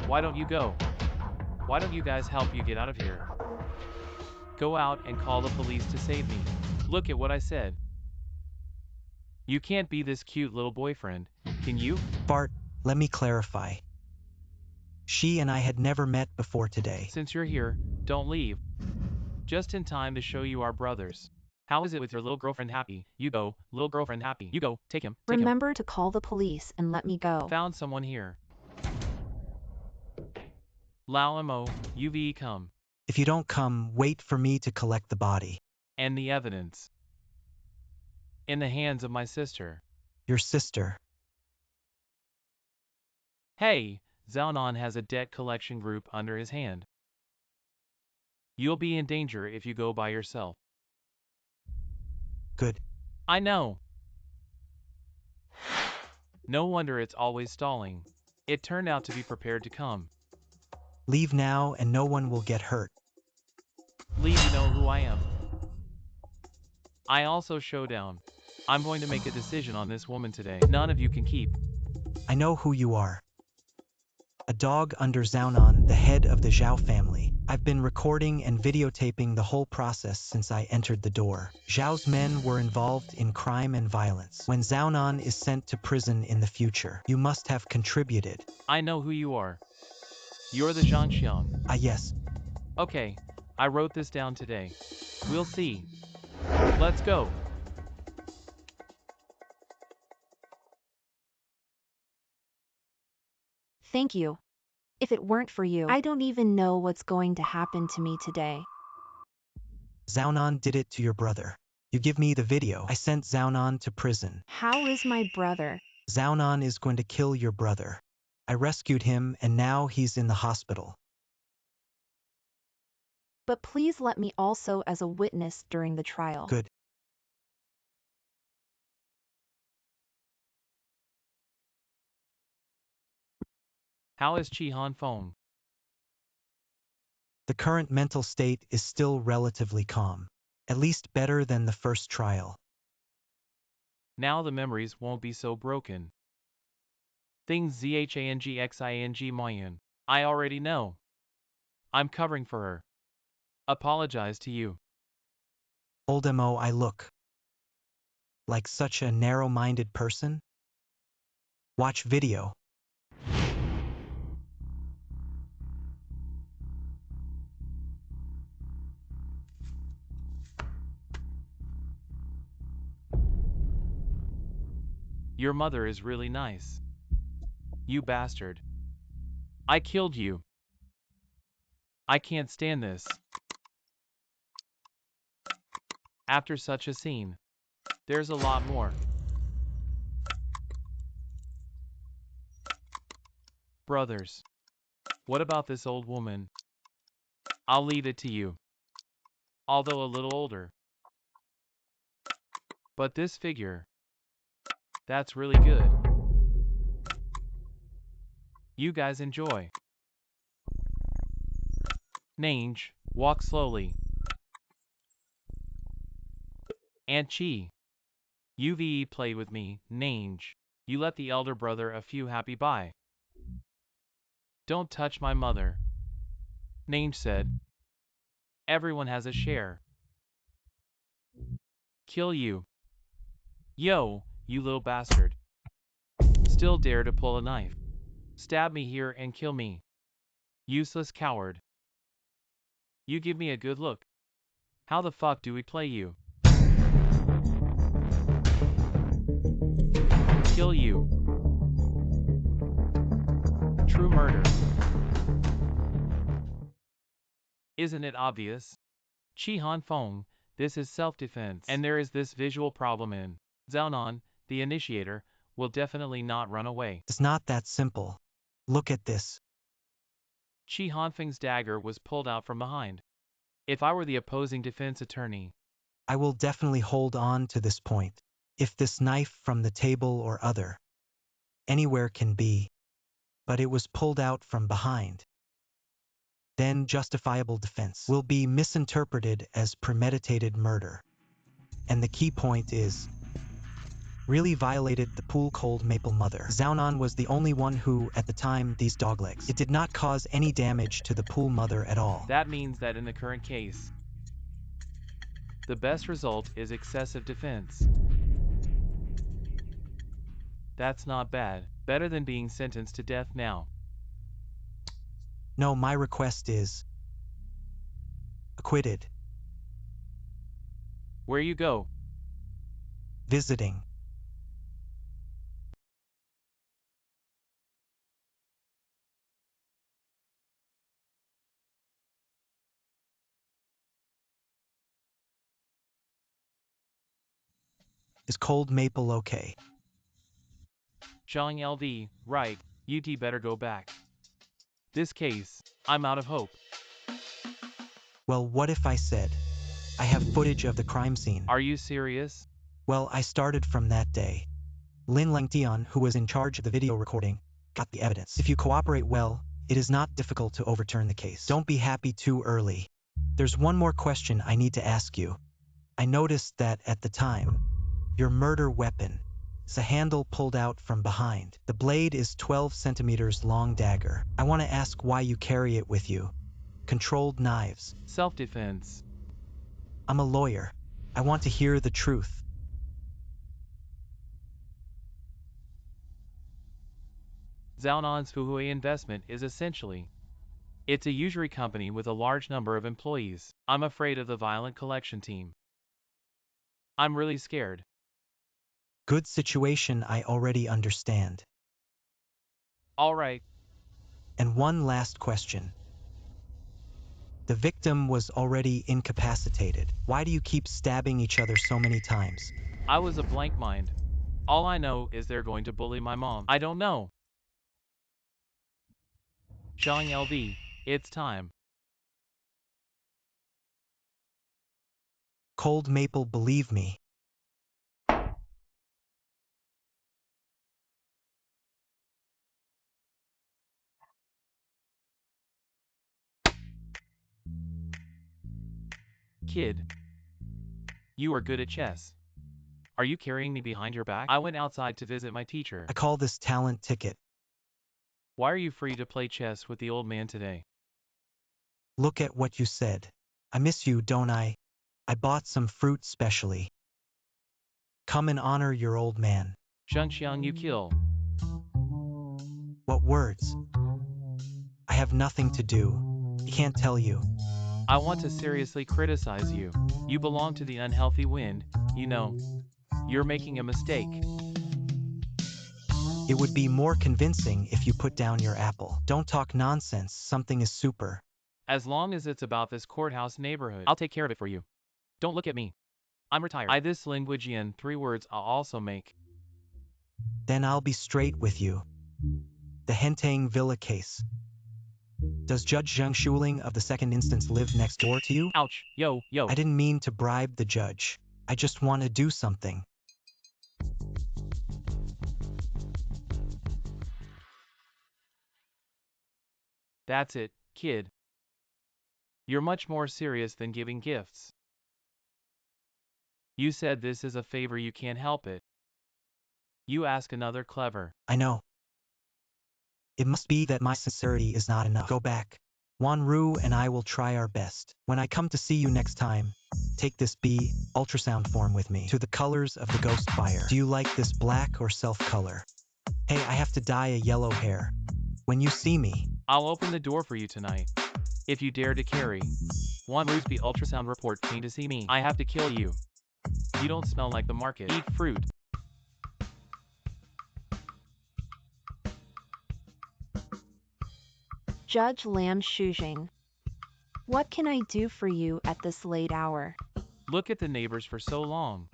Why don't you go? Why don't you guys help you get out of here? Go out and call the police to save me. Look at what I said. You can't be this cute little boyfriend, can you? Bart, let me clarify. She and I had never met before today. Since you're here, don't leave. Just in time to show you our brothers. How is it with your little girlfriend Happy? You go, little girlfriend Happy. You go, take him. Remember to call the police and let me go. Found someone here. Lao Mo, UV come. If you don't come, wait for me to collect the body. And the evidence. In the hands of my sister. Your sister. Hey, Zhaonan has a debt collection group under his hand. You'll be in danger if you go by yourself. Good. I know. No wonder it's always stalling. It turned out to be prepared to come. Leave now and no one will get hurt. Leave, you know who I am. I also showdown. I'm going to make a decision on this woman today. None of you can keep. I know who you are. A dog under Zhaonan, the head of the Zhao family. I've been recording and videotaping the whole process since I entered the door. Zhao's men were involved in crime and violence. When Zhaonan is sent to prison in the future, you must have contributed. I know who you are. You're the Zhangxiang. Ah, yes. Okay, I wrote this down today. We'll see. Let's go. Thank you. If it weren't for you, I don't even know what's going to happen to me today. Zhaonan did it to your brother. You give me the video. I sent Zhaonan to prison. How is my brother? Zhaonan is going to kill your brother. I rescued him and now he's in the hospital. But please let me also as a witness during the trial. Good. How is Chi Han Fong? The current mental state is still relatively calm. At least better than the first trial. Now the memories won't be so broken. Things Zhangxing Mayan. I already know. I'm covering for her. Apologize to you. Old Mo, I look like such a narrow-minded person? Watch video. Your mother is really nice. You bastard. I killed you. I can't stand this. After such a scene, there's a lot more. Brothers. What about this old woman? I'll leave it to you. Although a little older. But this figure. That's really good. You guys enjoy. Nange, walk slowly. Aunt Chi. UVE played with me, Nange. You let the elder brother a few happy bye. Don't touch my mother. Nange said. Everyone has a share. Kill you. Yo, you little bastard. Still dare to pull a knife. Stab me here and kill me. Useless coward. You give me a good look. How the fuck do we play you? Kill you. True murder. Isn't it obvious? Chi Han Fong, this is self-defense. And there is this visual problem in Zhaonan, the initiator, will definitely not run away. It's not that simple. Look at this. Chi Hanfeng's dagger was pulled out from behind. If I were the opposing defense attorney, I will definitely hold on to this point. If this knife from the table or other, anywhere can be, but it was pulled out from behind, then justifiable defense will be misinterpreted as premeditated murder. And the key point is, really violated the pool cold maple mother. Zhaonan was the only one who, at the time, these doglegs. It did not cause any damage to the pool mother at all. that means that in the current case, the best result is excessive defense. That's not bad. Better than being sentenced to death now. No, my request is acquitted. Where you go? Visiting. Is cold maple okay? Zhang LD, right, UT better go back. This case, I'm out of hope. Well, what if I said, I have footage of the crime scene? Are you serious? Well, I started from that day. Lin Langtian, who was in charge of the video recording, got the evidence. If you cooperate well, it is not difficult to overturn the case. Don't be happy too early. There's one more question I need to ask you. I noticed that at the time, your murder weapon is a handle pulled out from behind. The blade is 12 centimeters long dagger. I want to ask why you carry it with you. Controlled knives. Self-defense. I'm a lawyer. I want to hear the truth. Zhaonan's Fuhui investment is essentially, it's a usury company with a large number of employees. I'm afraid of the violent collection team. I'm really scared. Good situation, I already understand. All right. And one last question. The victim was already incapacitated. Why do you keep stabbing each other so many times? I was a blank mind. All I know is they're going to bully my mom. I don't know. Zhang LD, it's time. Cold maple, believe me. Kid, you are good at chess. Are you carrying me behind your back? I went outside to visit my teacher. I call this talent ticket. Why are you free to play chess with the old man today? Look at what you said. I miss you, don't I? I bought some fruit specially. Come and honor your old man. Zhengxiang, you kill. What words? I have nothing to do. I can't tell you. I want to seriously criticize you. You belong to the unhealthy wind, you know. You're making a mistake. It would be more convincing if you put down your apple. Don't talk nonsense, something is super. As long as it's about this courthouse neighborhood, I'll take care of it for you. Don't look at me. I'm retired. I this languagean 3 words I'll also make. Then I'll be straight with you. The Hentang Villa case. Does Judge Zheng Shuling of the second instance live next door to you? Ouch, yo. I didn't mean to bribe the judge. I just want to do something. That's it, kid. You're much more serious than giving gifts. You said this is a favor, you can't help it. You ask another clever. I know. It must be that my sincerity is not enough. Go back. Wanru and I will try our best. When I come to see you next time, take this B ultrasound form with me to the colors of the ghost fire. Do you like this black or self color? Hey, I have to dye a yellow hair. When you see me, I'll open the door for you tonight. If you dare to carry Wanru's B ultrasound report came to see me, I have to kill you. You don't smell like the market. Eat fruit. Judge Lam Shujing. What can I do for you at this late hour? Look at the neighbors for so long.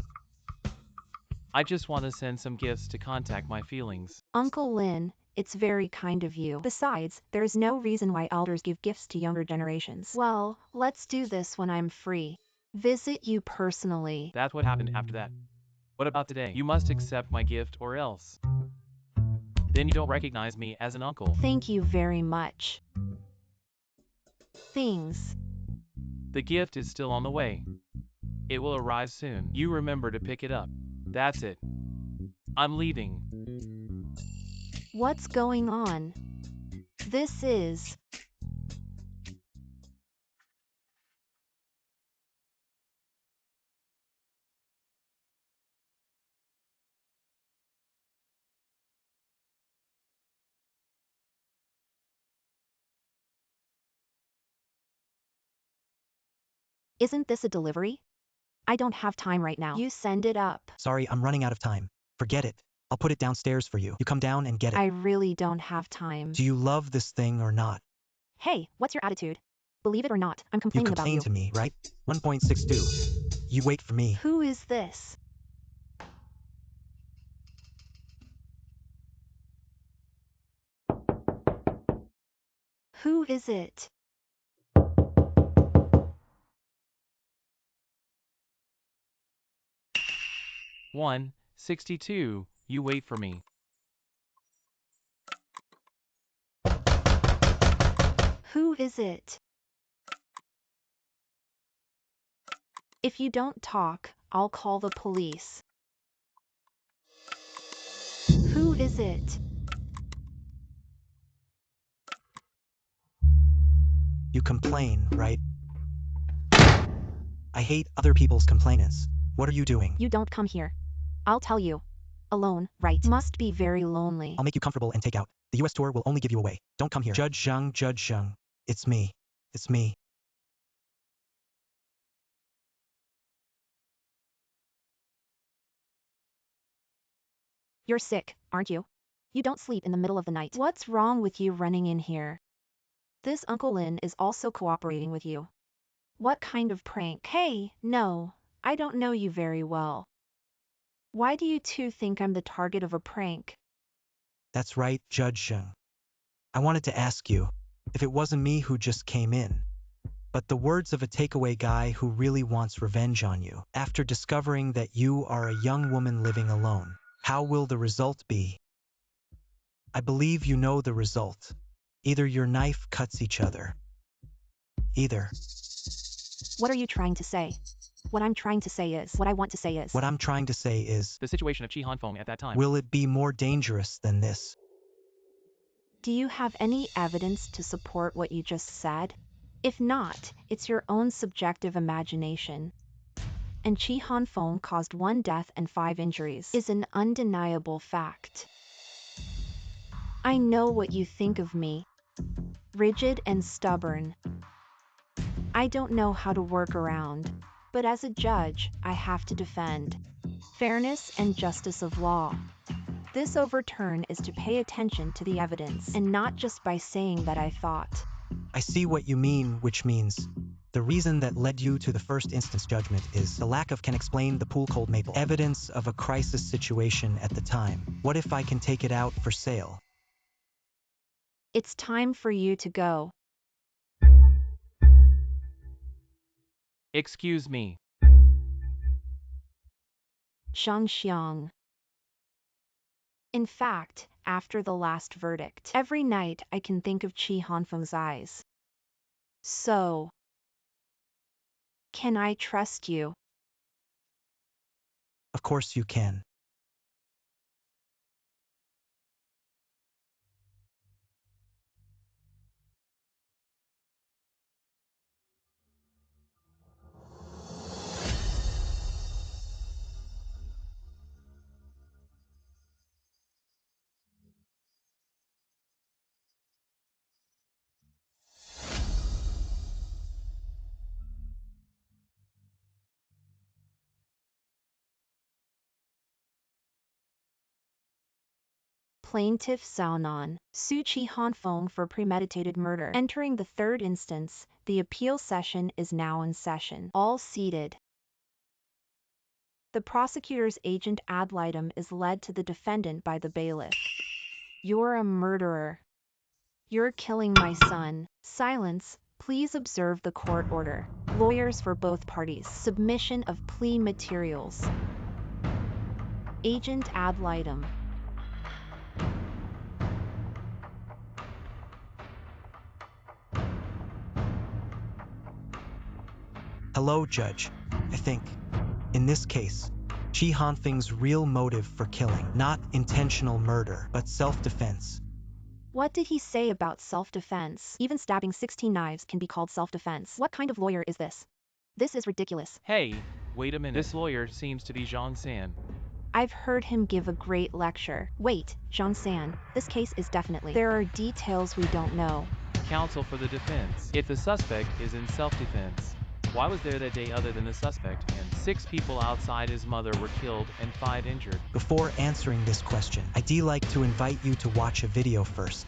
I just want to send some gifts to contact my feelings. Uncle Lin, It's very kind of you. Besides, there is no reason why elders give gifts to younger generations. Well, let's do this when I'm free. Visit you personally. That's what happened after that. What about today? You must accept my gift or else. Then you don't recognize me as an uncle. Thank you very much. Things. The gift is still on the way. It will arrive soon. You remember to pick it up. That's it. I'm leaving. What's going on? This is... Isn't this a delivery? I don't have time right now. You send it up. Sorry, I'm running out of time. Forget it. I'll put it downstairs for you. You come down and get it. I really don't have time. Do you love this thing or not? Hey, what's your attitude? Believe it or not, I'm You complaining about complain you. to me, right? 1.62. You wait for me. Who is this? Who is it? One, 62. You wait for me. Who is it? If you don't talk, I'll call the police. Who is it? You complain, right? I hate other people's complainants. What are you doing? You don't come here. I'll tell you. Alone, right? Must be very lonely. I'll make you comfortable and take out. The US tour will only give you away. Don't come here. Judge Zheng. It's me. It's me. You're sick, aren't you? You don't sleep in the middle of the night. What's wrong with you running in here? This Uncle Lin is also cooperating with you. What kind of prank? Hey, no, I don't know you very well. Why do you two think I'm the target of a prank? That's right, Judge Zheng. I wanted to ask you, if it wasn't me who just came in, but the words of a takeaway guy who really wants revenge on you, after discovering that you are a young woman living alone, how will the result be? I believe you know the result. Either your knife cuts each other. Either. What are you trying to say? What I'm trying to say is, what I want to say is. What I'm trying to say is, The situation of Chi Hanfeng at that time. will it be more dangerous than this? Do you have any evidence to support what you just said? If not, it's your own subjective imagination. And Chi Hanfeng caused 1 death and 5 injuries is an undeniable fact. I know what you think of me. Rigid and stubborn. I don't know how to work around, but as a judge, I have to defend fairness and justice of law. This overturn is to pay attention to the evidence and not just by saying that I thought. I see what you mean, which means the reason that led you to the first instance judgment is the lack of can explain the pool cold maple evidence of a crisis situation at the time. What if I can take it out for sale? It's time for you to go. Excuse me. Xiang. In fact, after the last verdict, every night I can think of Chi Hanfeng's eyes. So, can I trust you? Of course you can. Plaintiff Xiaonan, Su Chi Hanfeng for premeditated murder. Entering the 3rd instance, the appeal session is now in session. All seated. The prosecutor's agent ad litem is led to the defendant by the bailiff. You're a murderer. You're killing my son. Silence. Please observe the court order. Lawyers for both parties. Submission of plea materials. Agent ad litem. Hello, Judge. I think, in this case, Chi Hanfeng's real motive for killing, not intentional murder, but self-defense. What did he say about self-defense? Even stabbing 16 knives can be called self-defense. What kind of lawyer is this? This is ridiculous. Hey, wait a minute. This lawyer seems to be Zhang San. I've heard him give a great lecture. Wait, Zhang San, this case is definitely... There are details we don't know. Counsel for the defense. If the suspect is in self-defense, why was there that day other than the suspect and 6 people outside his mother were killed and 5 injured? Before answering this question, I'd like to invite you to watch a video first.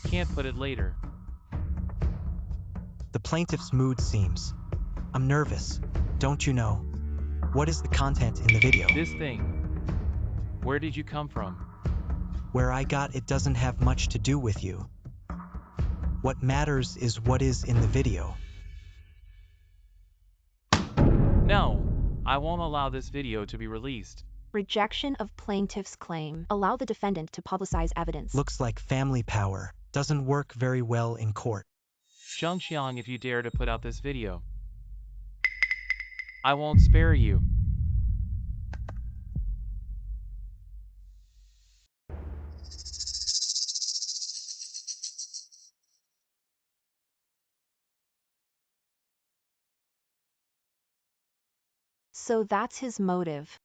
Can't put it later. The plaintiff's mood seems... I'm nervous, don't you know? What is the content in the video? This thing. Where did you come from? Where I got it doesn't have much to do with you. What matters is what is in the video. No, I won't allow this video to be released. Rejection of plaintiff's claim. Allow the defendant to publicize evidence. Looks like family power doesn't work very well in court. Zhang Xiang, if you dare to put out this video, I won't spare you. So that's his motive.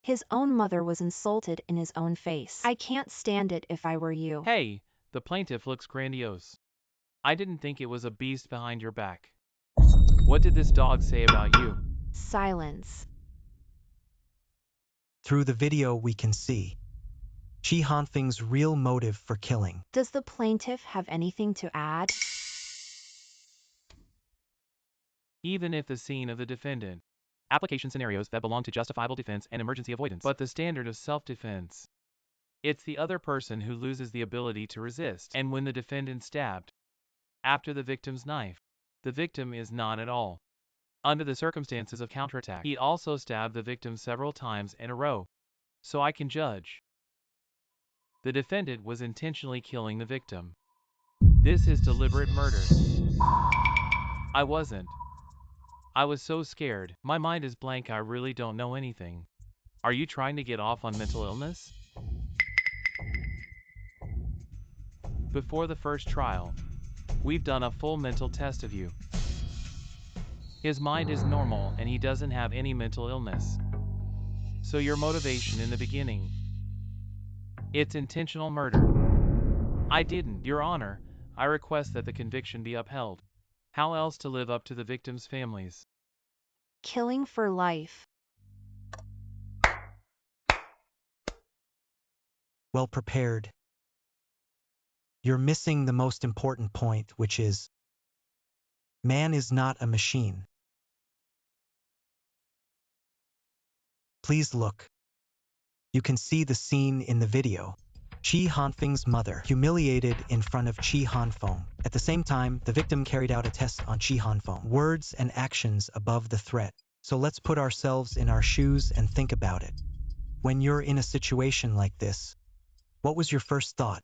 His own mother was insulted in his own face. I can't stand it if I were you. Hey, the plaintiff looks grandiose. I didn't think it was a beast behind your back. What did this dog say about you? Silence. Through the video we can see Chi Hanfeng's real motive for killing. Does the plaintiff have anything to add? Even if the scene of the defendant. Application scenarios that belong to justifiable defense and emergency avoidance. But the standard of self-defense. It's the other person who loses the ability to resist. And when the defendant stabbed after the victim's knife, the victim is not at all under the circumstances of counterattack. He also stabbed the victim several times in a row. So I can judge. The defendant was intentionally killing the victim. This is deliberate murder. I wasn't. I was so scared. My mind is blank. I really don't know anything. Are you trying to get off on mental illness? Before the first trial, we've done a full mental test of you. His mind is normal and he doesn't have any mental illness. So your motivation in the beginning, it's intentional murder. I didn't. Your Honor, I request that the conviction be upheld. How else to live up to the victims' families? Killing for life. Well prepared. You're missing the most important point, which is, man is not a machine. Please look. You can see the scene in the video. Chi Hanfeng's mother humiliated in front of Chi Hanfeng. At the same time, the victim carried out a test on Chi Hanfeng. Words and actions above the threat. So let's put ourselves in our shoes and think about it. When you're in a situation like this, what was your first thought?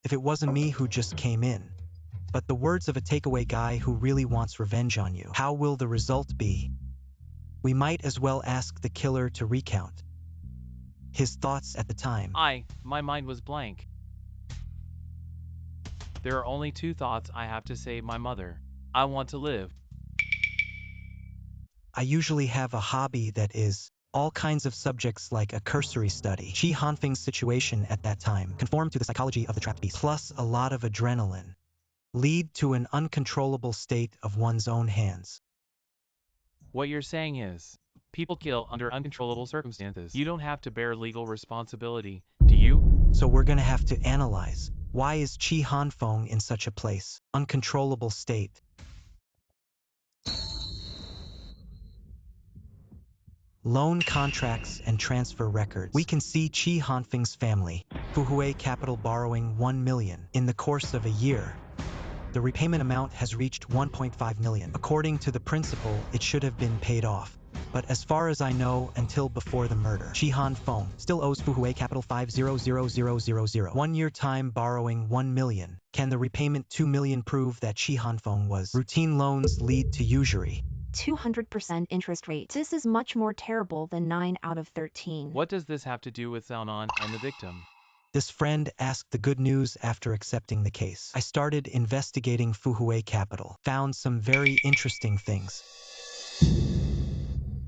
If it wasn't me who just came in, but the words of a takeaway guy who really wants revenge on you, how will the result be? We might as well ask the killer to recount his thoughts at the time. My mind was blank. There are only 2 thoughts. I have to save my mother. I want to live. I usually have a hobby that is all kinds of subjects like a cursory study. Chi Hanfeng's situation at that time conformed to the psychology of the trapped beast, plus a lot of adrenaline, lead to an uncontrollable state of one's own hands. What you're saying is, people kill under uncontrollable circumstances. You don't have to bear legal responsibility, do you? So we're gonna have to analyze, why is Chi Hanfeng in such a place, uncontrollable state? loan contracts and transfer records. We can see Chi Hanfeng's family, Fuhui Capital borrowing 1 million in the course of a year. The repayment amount has reached 1.5 million. According to the principal, it should have been paid off. But as far as I know, until before the murder, Chi Hanfeng still owes Fuhui Capital 500,000. 1 year time borrowing 1 million. Can the repayment 2 million prove that Chi Hanfeng was? Routine loans lead to usury. 200% interest rate. This is much more terrible than 9 out of 13. What does this have to do with Xiaonan and the victim? This friend asked the good news after accepting the case. I started investigating Fuhui Capital. Found some very interesting things.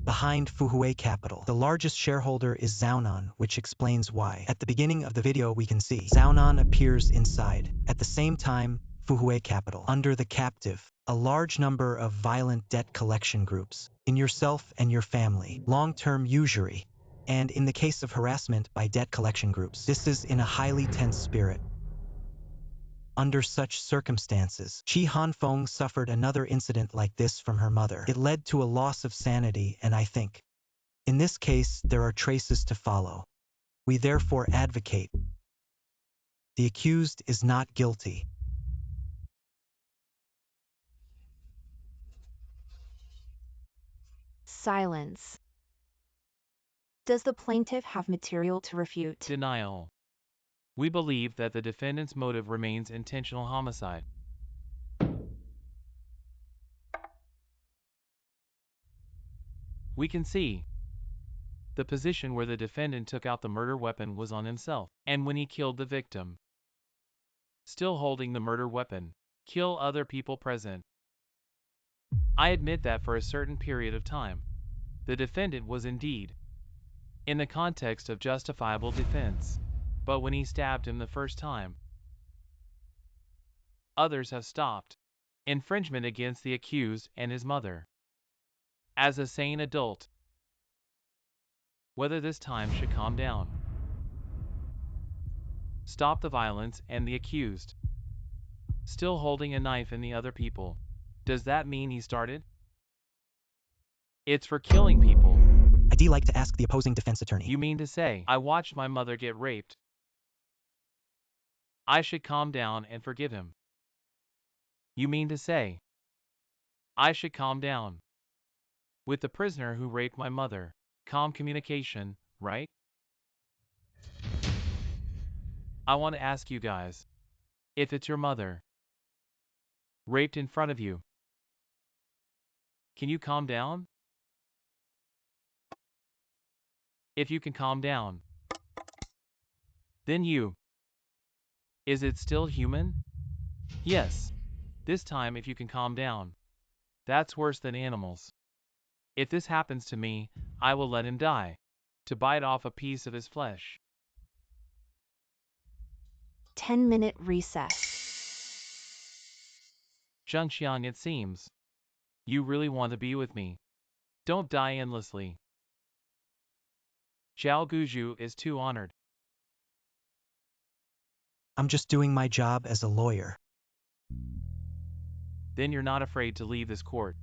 Behind Fuhui Capital, the largest shareholder is Xiaonan, which explains why. At the beginning of the video we can see Xiaonan appears inside. At the same time, Fuhui Capital. Under the captive, a large number of violent debt collection groups. In yourself and your family. Long-term usury. And in the case of harassment by debt collection groups, this is in a highly tense spirit. Under such circumstances, Chi Hanfeng suffered another incident like this from her mother. It led to a loss of sanity, and I think, in this case, there are traces to follow. We therefore advocate. The accused is not guilty. Silence. Does the plaintiff have material to refute? Denial. We believe that the defendant's motive remains intentional homicide. We can see the position where the defendant took out the murder weapon was on himself, and when he killed the victim, still holding the murder weapon, kill other people present. I admit that for a certain period of time, the defendant was indeed in the context of justifiable defense, but when he stabbed him the first time, others have stopped. Infringement against the accused and his mother. As a sane adult, whether this time should calm down, stop the violence and the accused, still holding a knife in the other people. Does that mean he started? It's for killing people. I'd like to ask the opposing defense attorney. You mean to say, I watched my mother get raped. I should calm down and forgive him. You mean to say, I should calm down with the prisoner who raped my mother. Calm communication, right? I want to ask you guys, if it's your mother raped in front of you, can you calm down? If you can calm down, then is it still human? Yes. This time if you can calm down. That's worse than animals. If this happens to me, I will let him die, to bite off a piece of his flesh. 10-minute recess. Zhengxiang, it seems you really want to be with me. Don't die endlessly. Zhao Guju is too honored. I'm just doing my job as a lawyer. Then you're not afraid to leave this court.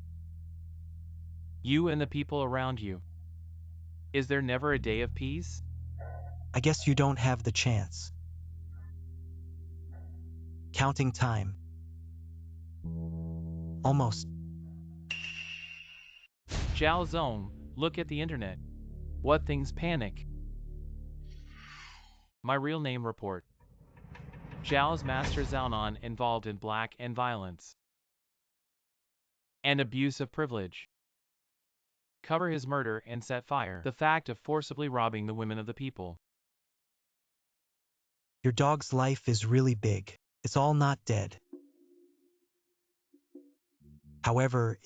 You and the people around you. Is there never a day of peace? I guess you don't have the chance. Counting time. Almost. Zhao Zong, look at the internet. What things panic? My real name report. Zhao's master Xiaonan involved in black and violence and abuse of privilege. Cover his murder and set fire. The fact of forcibly robbing the women of the people. Your dog's life is really big. It's all not dead. However,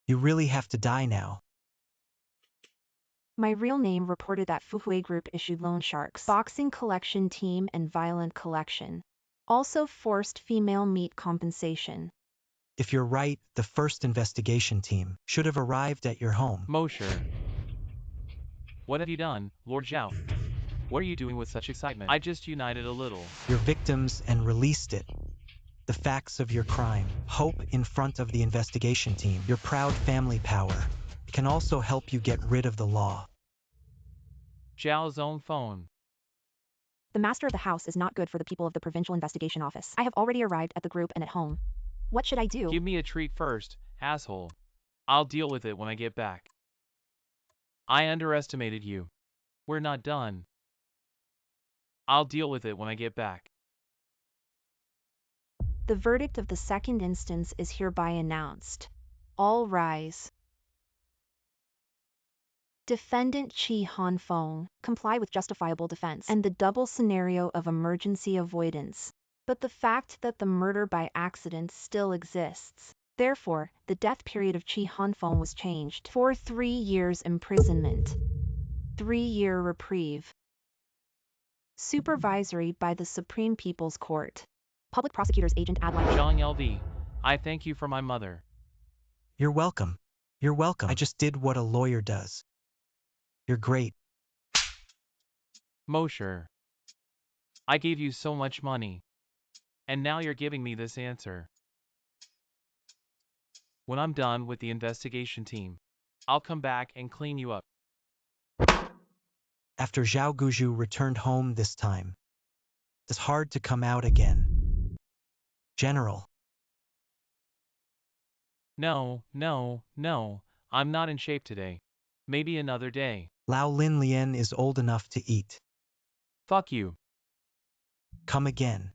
you really have to die now. My real name reported that Fuhui Group issued loan sharks, boxing collection team and violent collection. Also forced female meat compensation. If you're right, the first investigation team should have arrived at your home. Mosher. What have you done, Lord Zhao? What are you doing with such excitement? I just united a little. Your victims and released it. The facts of your crime. Hope in front of the investigation team. Your proud family power. It can also help you get rid of the law. Zhao's own phone. The master of the house is not good for the people of the Provincial Investigation Office. I have already arrived at the group and at home. What should I do? Give me a treat first, asshole. I'll deal with it when I get back. I underestimated you. We're not done. I'll deal with it when I get back. The verdict of the second instance is hereby announced. All rise. Defendant Chi Han-fong, comply with justifiable defense and the double scenario of emergency avoidance. But the fact that the murder by accident still exists. Therefore, the death period of Chi Han-fong was changed for 3 years imprisonment. 3-year reprieve. Supervisory by the Supreme People's Court. Public Prosecutor's Agent Ad litem. Zhang LD, I thank you for my mother. You're welcome. You're welcome. I just did what a lawyer does. You're great. Mosher. I gave you so much money. And now you're giving me this answer. When I'm done with the investigation team, I'll come back and clean you up. After Zhao Guju returned home this time, it's hard to come out again. General. No, I'm not in shape today. Maybe another day. Lao Lin Lien is old enough to eat. Fuck you. Come again.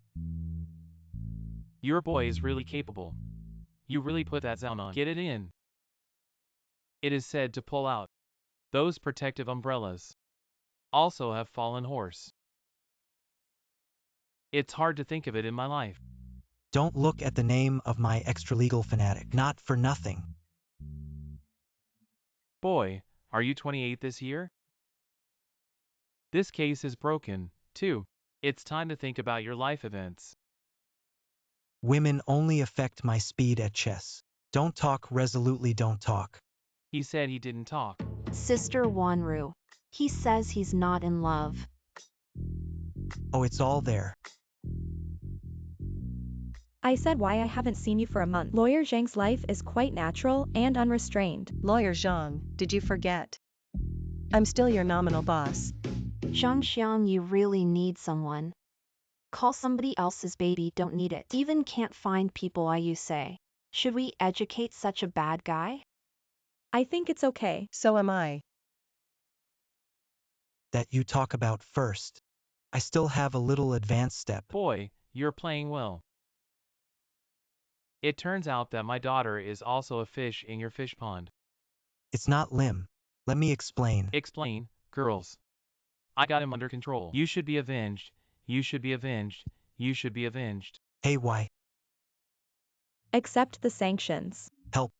Your boy is really capable. You really put that sound on. Get it in. It is said to pull out. Those protective umbrellas also have fallen horse. It's hard to think of it in my life. Don't look at the name of my extralegal fanatic. Not for nothing. Boy, are you 28 this year? This case is broken, too. It's time to think about your life events. Women only affect my speed at chess. Don't talk resolutely, don't talk. He said he didn't talk. Sister Wanru. He says he's not in love. Oh, it's all there. I said why I haven't seen you for a month. Lawyer Zhang's life is quite natural and unrestrained. Lawyer Zhang, did you forget? I'm still your nominal boss. Zhang Xiang, you really need someone. Call somebody else's baby, don't need it. Even can't find people, you say. Should we educate such a bad guy? I think it's okay. So am I. That you talk about first. I still have a little advanced step. Boy, you're playing well. It turns out that my daughter is also a fish in your fish pond. It's not Lim. Let me explain. Explain, girls. I got him under control. You should be avenged. You should be avenged. You should be avenged. Hey, why? Accept the sanctions. Help.